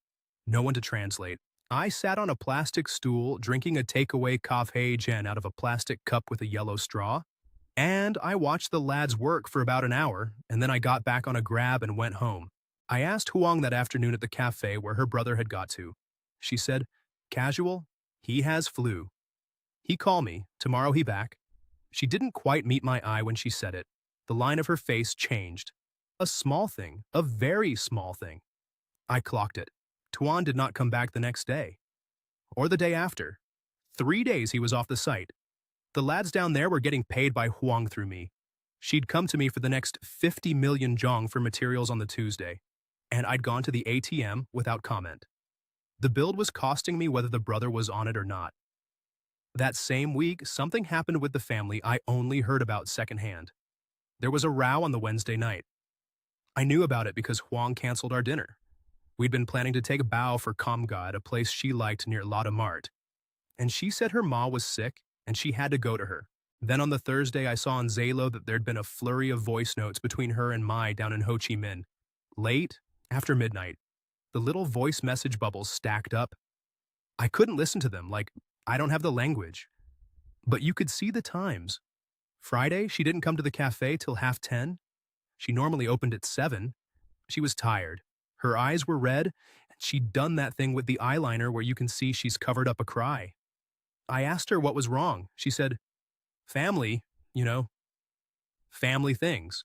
A: no one to translate. I sat on a plastic stool drinking a takeaway coffee gen out of a plastic cup with a yellow straw, and I watched the lads work for about an hour, and then I got back on a grab and went home. I asked Huang that afternoon at the cafe where her brother had got to. She said, "Casual, he has flu. He call me, tomorrow he back." She didn't quite meet my eye when she said it. The line of her face changed. A small thing, a very small thing. I clocked it. Tuan did not come back the next day. Or the day after. 3 days he was off the site. The lads down there were getting paid by Huang through me. She'd come to me for the next 50 million jong for materials on the Tuesday, and I'd gone to the ATM without comment. The build was costing me whether the brother was on it or not. That same week, something happened with the family I only heard about secondhand. There was a row on the Wednesday night. I knew about it because Huang canceled our dinner. We'd been planning to take a bao for Kamga at a place she liked near Lotte Mart. And she said her ma was sick and she had to go to her. Then on the Thursday, I saw on Zalo that there'd been a flurry of voice notes between her and Mai down in Ho Chi Minh. Late, after midnight, the little voice message bubbles stacked up. I couldn't listen to them, like, I don't have the language. But you could see the times. Friday, she didn't come to the cafe till 10:30. She normally opened at 7. She was tired. Her eyes were red, and she'd done that thing with the eyeliner where you can see she's covered up a cry. I asked her what was wrong. She said, family, family things.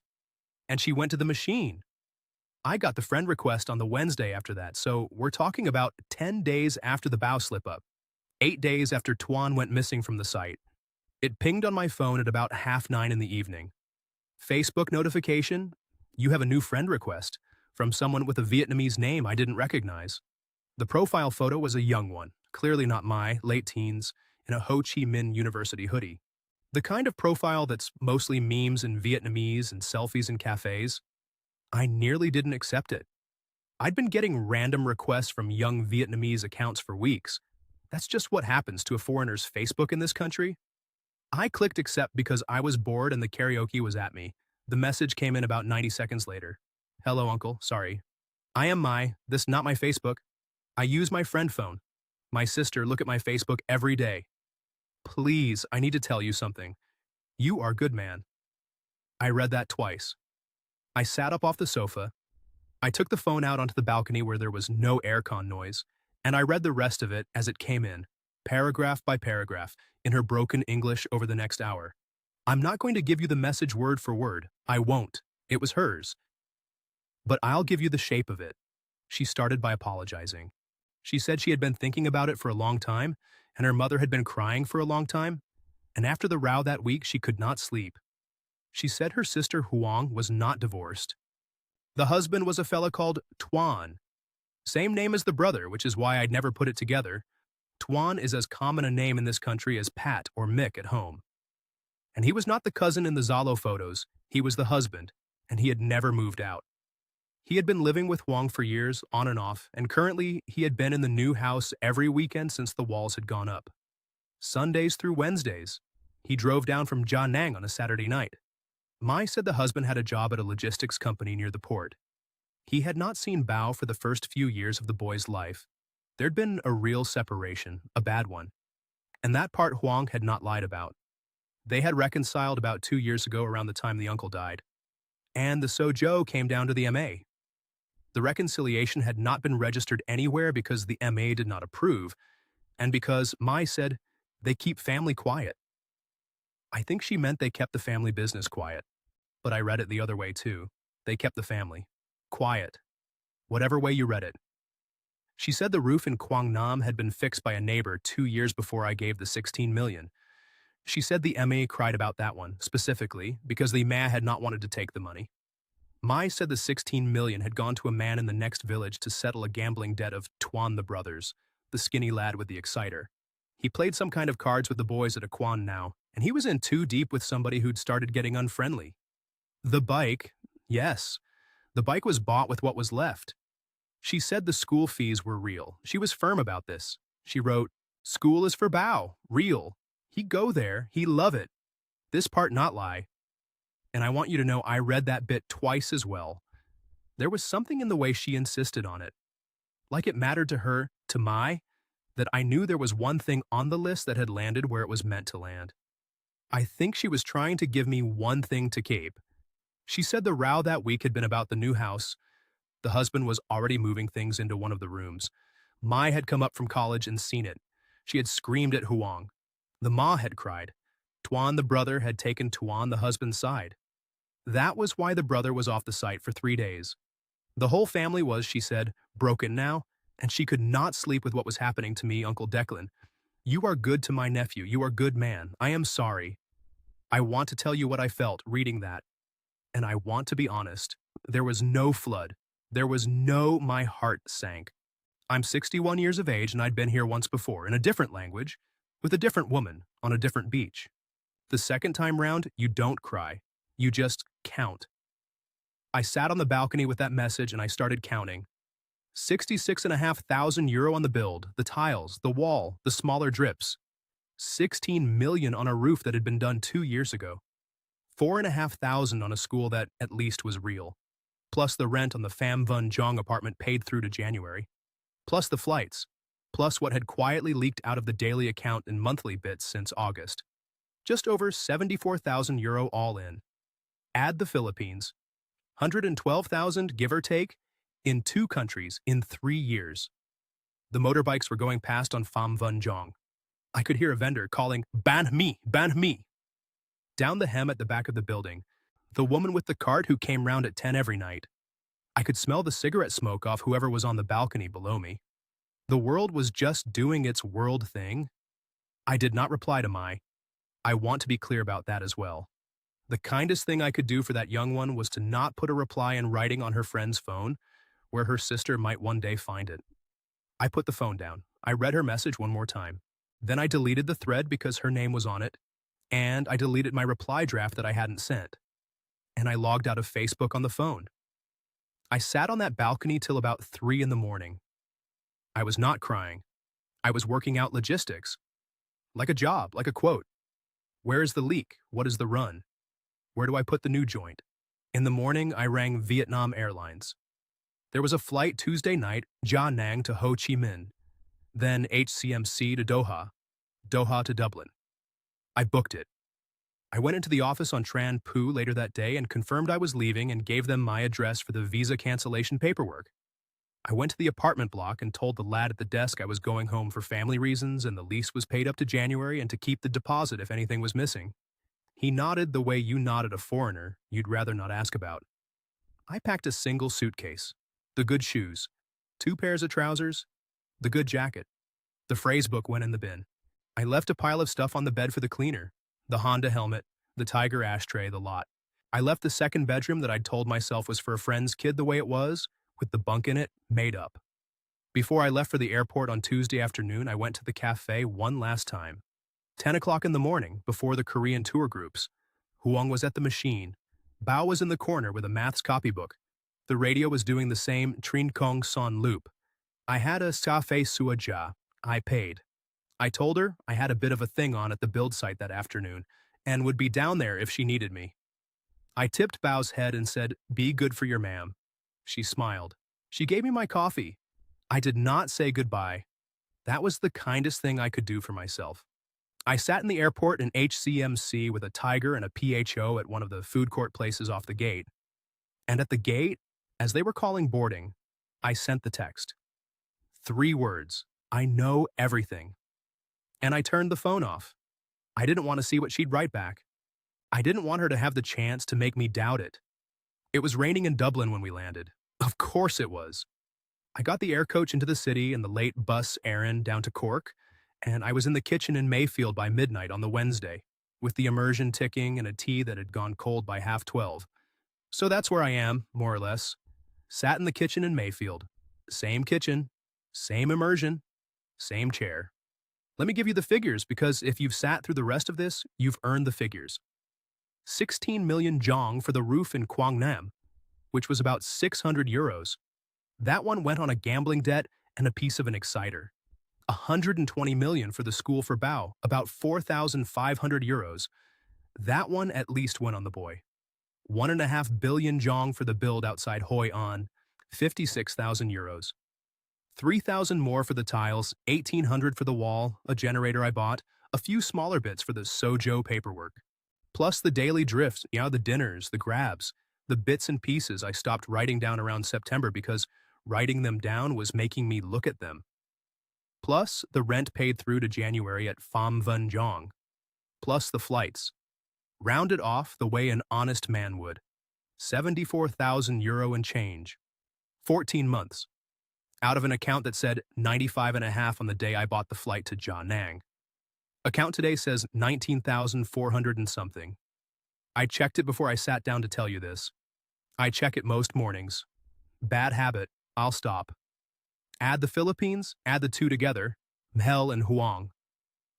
A: And she went to the machine. I got the friend request on the Wednesday after that, so we're talking about 10 days after the bow slip-up, 8 days after Tuan went missing from the site. It pinged on my phone at about 9:30 in the evening. Facebook notification, you have a new friend request from someone with a Vietnamese name I didn't recognize. The profile photo was a young one, clearly not my, late teens, in a Ho Chi Minh University hoodie. The kind of profile that's mostly memes in Vietnamese and selfies in cafes. I nearly didn't accept it. I'd been getting random requests from young Vietnamese accounts for weeks. That's just what happens to a foreigner's Facebook in this country. I clicked accept because I was bored and the karaoke was at me. The message came in about 90 seconds later. Hello, uncle, sorry. I am this not my Facebook. I use my friend phone. My sister look at my Facebook every day. Please, I need to tell you something. You are good man. I read that twice. I sat up off the sofa. I took the phone out onto the balcony where there was no aircon noise, and I read the rest of it as it came in. paragraph by paragraph, in her broken English over the next hour. I'm not going to give you the message word for word. I won't. It was hers. But I'll give you the shape of it. She started by apologizing. She said she had been thinking about it for a long time, and her mother had been crying for a long time, and after the row that week, she could not sleep. She said her sister Huang was not divorced. The husband was a fella called Tuan. Same name as the brother, which is why I'd never put it together. Tuan is as common a name in this country as Pat or Mick at home. And he was not the cousin in the Zalo photos, he was the husband, and he had never moved out. He had been living with Huang for years, on and off, and currently he had been in the new house every weekend since the walls had gone up. Sundays through Wednesdays. He drove down from Jian'an on a Saturday night. Mai said the husband had a job at a logistics company near the port. He had not seen Bao for the first few years of the boy's life. There'd been a real separation, a bad one. And that part Huang had not lied about. They had reconciled about 2 years ago around the time the uncle died. And the Sozhou came down to the MA. The reconciliation had not been registered anywhere because the MA did not approve, and because Mai said they keep family quiet. I think she meant they kept the family business quiet, but I read it the other way too. They kept the family quiet, whatever way you read it. She said the roof in Guangnam had been fixed by a neighbor 2 years before I gave the 16 million. She said the MA cried about that one, specifically, because the MA had not wanted to take the money. Mai said the 16 million had gone to a man in the next village to settle a gambling debt of Tuan the brothers, the skinny lad with the exciter. He played some kind of cards with the boys at a Quan now, and he was in too deep with somebody who'd started getting unfriendly. The bike, yes, the bike was bought with what was left. She said the school fees were real. She was firm about this. She wrote, "School is for Bao, real. He go there, he love it. This part not lie." And I want you to know I read that bit twice as well. There was something in the way she insisted on it. Like it mattered to her, to Mai, that I knew there was one thing on the list that had landed where it was meant to land. I think she was trying to give me one thing to keep. She said the row that week had been about the new house. The husband was already moving things into one of the rooms. Mai had come up from college and seen it. She had screamed at Huang. The ma had cried. Tuan the brother had taken Tuan the husband's side. That was why the brother was off the site for 3 days. The whole family was, she said, broken now, and she could not sleep with what was happening to me, Uncle Declan. You are good to my nephew. You are good man. I am sorry. I want to tell you what I felt reading that. And I want to be honest. There was no flood. There was no my heart sank. I'm 61 years of age and I'd been here once before in a different language, with a different woman, on a different beach. The second time round, you don't cry. You just count. I sat on the balcony with that message and I started counting. 66,500 euro on the build, the tiles, the wall, the smaller drips. 16 million on a roof that had been done 2 years ago. 4,500 on a school that at least was real. Plus the rent on the Pham Vun Jong apartment paid through to January. Plus the flights. Plus what had quietly leaked out of the daily account in monthly bits since August. Just over 74,000 euro all in. Add the Philippines. 112,000, give or take, in 2 countries in 3 years. The motorbikes were going past on Pham Vun Jong. I could hear a vendor calling, "Ban me, ban me." Down the hem at the back of the building, the woman with the cart who came round at 10 every night. I could smell the cigarette smoke off whoever was on the balcony below me. The world was just doing its world thing. I did not reply to Mai. I want to be clear about that as well. The kindest thing I could do for that young one was to not put a reply in writing on her friend's phone, where her sister might one day find it. I put the phone down. I read her message one more time. Then I deleted the thread because her name was on it, and I deleted my reply draft that I hadn't sent. And I logged out of Facebook on the phone. I sat on that balcony till about 3 in the morning. I was not crying. I was working out logistics. Like a job, like a quote. Where is the leak? What is the run? Where do I put the new joint? In the morning, I rang Vietnam Airlines. There was a flight Tuesday night, Jian'an to Ho Chi Minh, then HCMC to Doha, Doha to Dublin. I booked it. I went into the office on Tran Phu later that day and confirmed I was leaving and gave them my address for the visa cancellation paperwork. I went to the apartment block and told the lad at the desk I was going home for family reasons and the lease was paid up to January and to keep the deposit if anything was missing. He nodded the way you nod at a foreigner you'd rather not ask about. I packed a single suitcase, the good shoes, 2 pairs of trousers, the good jacket. The phrase book went in the bin. I left a pile of stuff on the bed for the cleaner, the Honda helmet, the Tiger ashtray, the lot. I left the second bedroom that I'd told myself was for a friend's kid the way it was, with the bunk in it, made up. Before I left for the airport on Tuesday afternoon, I went to the cafe one last time. 10 o'clock in the morning, before the Korean tour groups. Huang was at the machine. Bao was in the corner with a maths copybook. The radio was doing the same Trin Kong Son loop. I had a cafe suaja. I paid. I told her I had a bit of a thing on at the build site that afternoon and would be down there if she needed me. I tipped Bao's head and said, "Be good for your ma'am." She smiled. She gave me my coffee. I did not say goodbye. That was the kindest thing I could do for myself. I sat in the airport in HCMC with a tiger and a PHO at one of the food court places off the gate. And at the gate, as they were calling boarding, I sent the text. 3 words. I know everything. And I turned the phone off. I didn't want to see what she'd write back. I didn't want her to have the chance to make me doubt it. It was raining in Dublin when we landed. Of course it was. I got the air coach into the city and the late bus Erin down to Cork, and I was in the kitchen in Mayfield by midnight on the Wednesday, with the immersion ticking and a tea that had gone cold by 12:30. So that's where I am, more or less. Sat in the kitchen in Mayfield. Same kitchen, same immersion, same chair. Let me give you the figures, because if you've sat through the rest of this, you've earned the figures. 16 million jong for the roof in Kwangnam, which was about €600. That one went on a gambling debt and a piece of an exciter. 120 million for the school for Bao, about €4,500. That one at least went on the boy. 1.5 billion jong for the build outside Hoi An, €56,000. 3,000 more for the tiles, 1,800 for the wall, a generator I bought, a few smaller bits for the Sojo paperwork. Plus the daily drifts, the dinners, the grabs, the bits and pieces I stopped writing down around September because writing them down was making me look at them. Plus the rent paid through to January at Pham Vun Jong. Plus the flights. Rounded off the way an honest man would. €74,000 and change. 14 months. Out of an account that said 95.5 on the day I bought the flight to Da Nang. Account today says 19,400 and something. I checked it before I sat down to tell you this. I check it most mornings. Bad habit, I'll stop. Add the Philippines, add the two together, Mhel and Huang,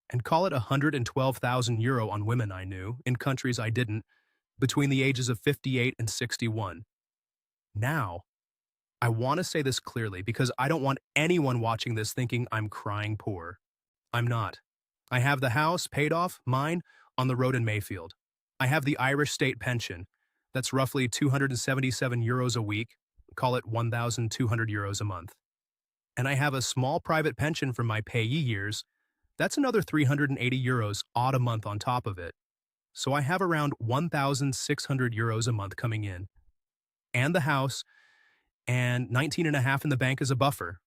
A: and call it €112,000 on women I knew, in countries I didn't, between the ages of 58 and 61. Now, I want to say this clearly because I don't want anyone watching this thinking I'm crying poor. I'm not. I have the house paid off, mine, on the road in Mayfield. I have the Irish state pension. That's roughly €277 a week, call it €1,200 a month. And I have a small private pension from my payee years. That's another €380 odd a month on top of it. So I have around €1,600 a month coming in. And the house, and 19.5 in the bank as a buffer.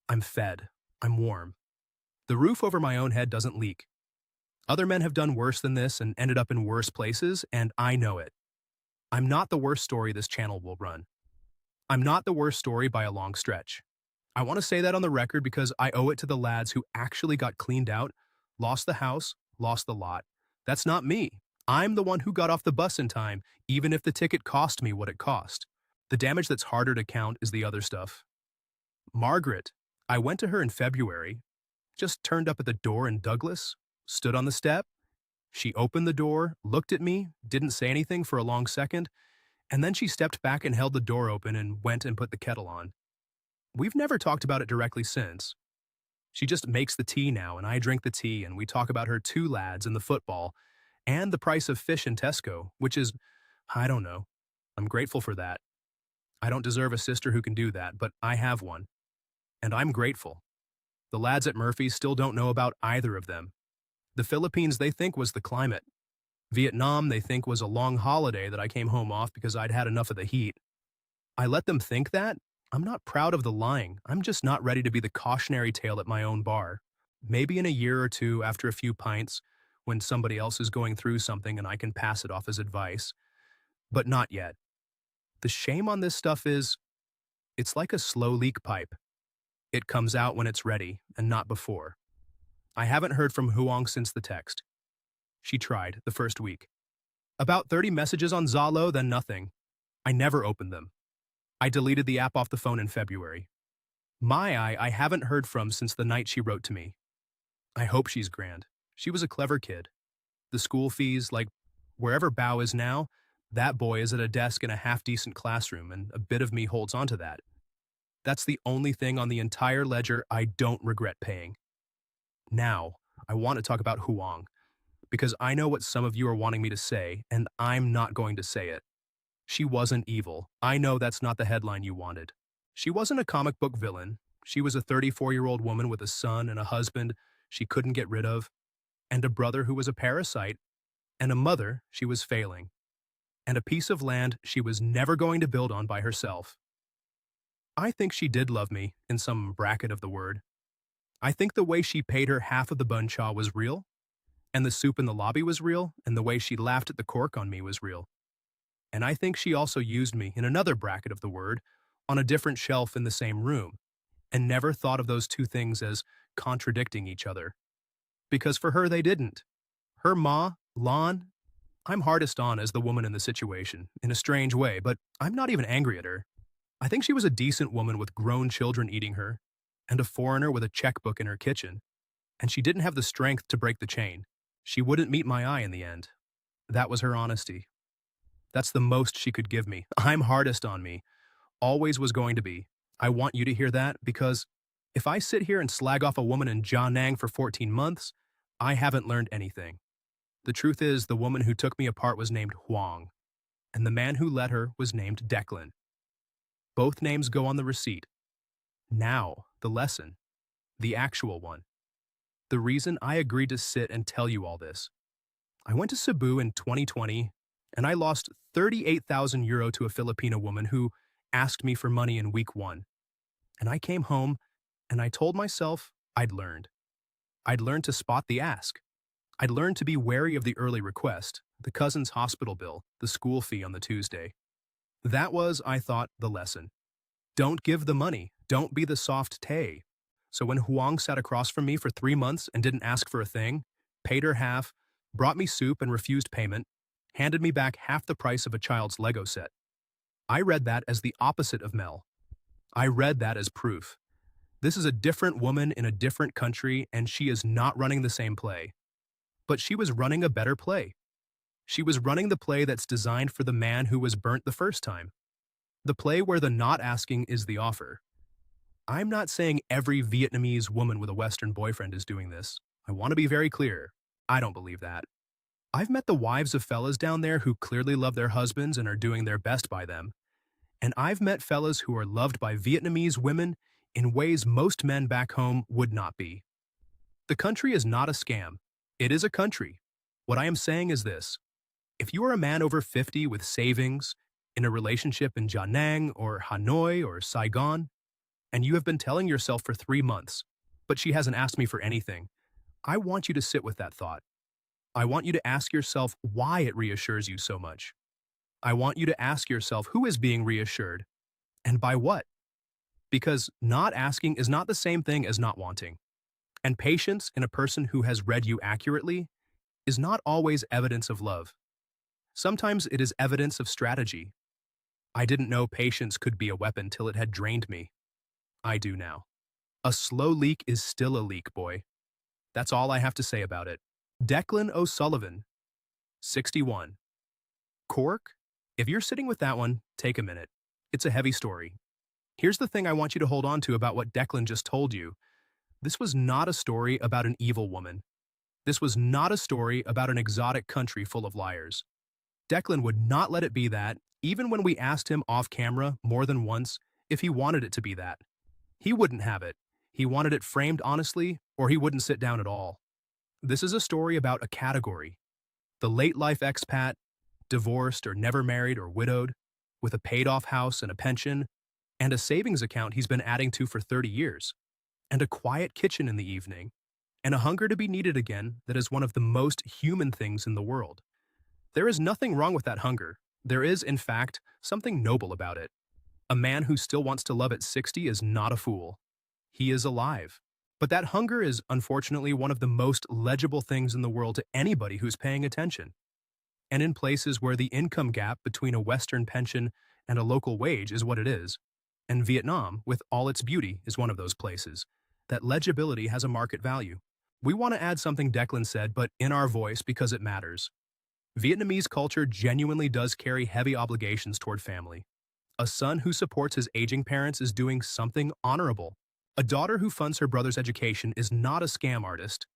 A: I'm fed. I'm warm. The roof over my own head doesn't leak. Other men have done worse than this and ended up in worse places, and I know it. I'm not the worst story this channel will run. I'm not the worst story by a long stretch. I want to say that on the record because I owe it to the lads who actually got cleaned out, lost the house, lost the lot. That's not me. I'm the one who got off the bus in time, even if the ticket cost me what it cost. The damage that's harder to count is the other stuff. Margaret, I went to her in February, just turned up at the door in Douglas, stood on the step. She opened the door, looked at me, didn't say anything for a long second, and then she stepped back and held the door open and went and put the kettle on. We've never talked about it directly since. She just makes the tea now, and I drink the tea, and we talk about her 2 lads and the football, and the price of fish in Tesco, which is, I don't know. I'm grateful for that. I don't deserve a sister who can do that, but I have one. And I'm grateful. The lads at Murphy's still don't know about either of them. The Philippines they think was the climate. Vietnam they think was a long holiday that I came home off because I'd had enough of the heat. I let them think that, I'm not proud of the lying. I'm just not ready to be the cautionary tale at my own bar. Maybe in a year or two after a few pints, when somebody else is going through something and I can pass it off as advice, but not yet. The shame on this stuff is, it's like a slow leak pipe. It comes out when it's ready and not before. I haven't heard from Huang since the text. She tried the first week. About 30 messages on Zalo, then nothing. I never opened them. I deleted the app off the phone in February. I haven't heard from since the night she wrote to me. I hope she's grand. She was a clever kid. The school fees, like wherever Bao is now, that boy is at a desk in a half-decent classroom, and a bit of me holds on to that. That's the only thing on the entire ledger I don't regret paying. Now, I want to talk about Huang, because I know what some of you are wanting me to say, and I'm not going to say it. She wasn't evil. I know that's not the headline you wanted. She wasn't a comic book villain. She was a 34-year-old woman with a son and a husband she couldn't get rid of, and a brother who was a parasite, and a mother she was failing, and a piece of land she was never going to build on by herself. I think she did love me, in some bracket of the word. I think the way she paid her half of the bun cha was real, and the soup in the lobby was real, and the way she laughed at the cork on me was real. And I think she also used me in another bracket of the word, on a different shelf in the same room, and never thought of those two things as contradicting each other. Because for her they didn't. Her ma, Lon, I'm hardest on as the woman in the situation, in a strange way, but I'm not even angry at her. I think she was a decent woman with grown children eating her, and a foreigner with a checkbook in her kitchen, and she didn't have the strength to break the chain. She wouldn't meet my eye in the end. That was her honesty. That's the most she could give me. I'm hardest on me. Always was going to be. I want you to hear that, because if I sit here and slag off a woman in Jianang for 14 months, I haven't learned anything. The truth is, the woman who took me apart was named Huang, and the man who let her was named Declan. Both names go on the receipt. Now, the lesson. The actual one. The reason I agreed to sit and tell you all this. I went to Cebu in 2020, and I lost 38,000 euro to a Filipino woman who asked me for money in week 1. And I came home, and I told myself I'd learned. I'd learned to spot the ask. I'd learned to be wary of the early request, the cousin's hospital bill, the school fee on the Tuesday. That was, I thought, the lesson. Don't give the money. Don't be the soft tay. So when Huang sat across from me for 3 months and didn't ask for a thing, paid her half, brought me soup and refused payment, handed me back half the price of a child's Lego set, I read that as the opposite of Mel. I read that as proof. This is a different woman in a different country, and she is not running the same play. But she was running a better play. She was running the play that's designed for the man who was burnt the first time. The play where the not asking is the offer. I'm not saying every Vietnamese woman with a Western boyfriend is doing this. I want to be very clear. I don't believe that. I've met the wives of fellas down there who clearly love their husbands and are doing their best by them. And I've met fellas who are loved by Vietnamese women in ways most men back home would not be. The country is not a scam. It is a country. What I am saying is this. If you are a man over 50 with savings, in a relationship in Da Nang or Hanoi or Saigon, and you have been telling yourself for 3 months, but she hasn't asked me for anything, I want you to sit with that thought. I want you to ask yourself why it reassures you so much. I want you to ask yourself who is being reassured, and by what. Because not asking is not the same thing as not wanting. And patience in a person who has read you accurately is not always evidence of love. Sometimes it is evidence of strategy. I didn't know patience could be a weapon till it had drained me. I do now. A slow leak is still a leak, boy. That's all I have to say about it. Declan O'Sullivan, 61. Cork? If you're sitting with that one, take a minute. It's a heavy story. Here's the thing I want you to hold on to about what Declan just told you. This was not a story about an evil woman. This was not a story about an exotic country full of liars. Declan would not let it be that, even when we asked him off camera more than once if he wanted it to be that. He wouldn't have it. He wanted it framed honestly, or he wouldn't sit down at all. This is a story about a category. The late-life expat, divorced or never married or widowed, with a paid-off house and a pension, and a savings account he's been adding to for 30 years, and a quiet kitchen in the evening, and a hunger to be needed again that is one of the most human things in the world. There is nothing wrong with that hunger. There is, in fact, something noble about it. A man who still wants to love at 60 is not a fool. He is alive. But that hunger is, unfortunately, one of the most legible things in the world to anybody who's paying attention. And in places where the income gap between a Western pension and a local wage is what it is, and Vietnam, with all its beauty, is one of those places, that legibility has a market value. We want to add something Declan said, but in our voice because it matters. Vietnamese culture genuinely does carry heavy obligations toward family. A son who supports his aging parents is doing something honorable. A daughter who funds her brother's education is not a scam artist.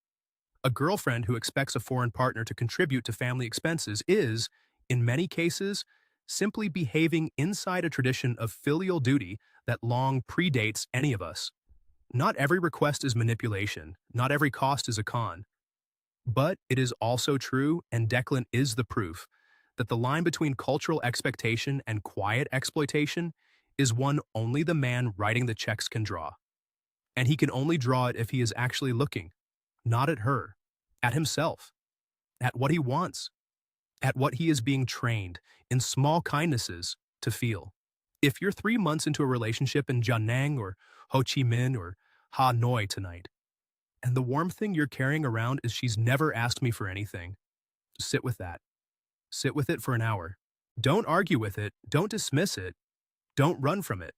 A: A girlfriend who expects a foreign partner to contribute to family expenses is, in many cases, simply behaving inside a tradition of filial duty that long predates any of us. Not every request is manipulation, not every cost is a con. But it is also true, and Declan is the proof, that the line between cultural expectation and quiet exploitation is one only the man writing the checks can draw. And he can only draw it if he is actually looking, not at her, at himself, at what he wants, at what he is being trained in small kindnesses to feel. If you're 3 months into a relationship in Da Nang or Ho Chi Minh or Hanoi tonight, and the warm thing you're carrying around is she's never asked me for anything, sit with that. Sit with it for an hour. Don't argue with it. Don't dismiss it. Don't run from it.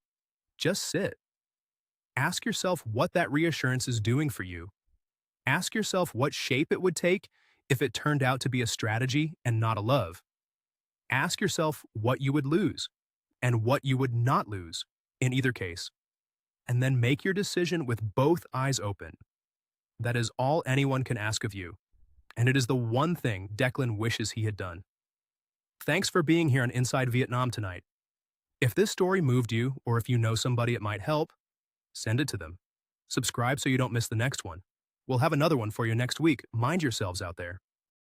A: Just sit. Ask yourself what that reassurance is doing for you. Ask yourself what shape it would take if it turned out to be a strategy and not a love. Ask yourself what you would lose and what you would not lose in either case. And then make your decision with both eyes open. That is all anyone can ask of you. And it is the one thing Declan wishes he had done. Thanks for being here on Inside Vietnam tonight. If this story moved you, or if you know somebody it might help, send it to them. Subscribe so you don't miss the next one. We'll have another one for you next week. Mind yourselves out there.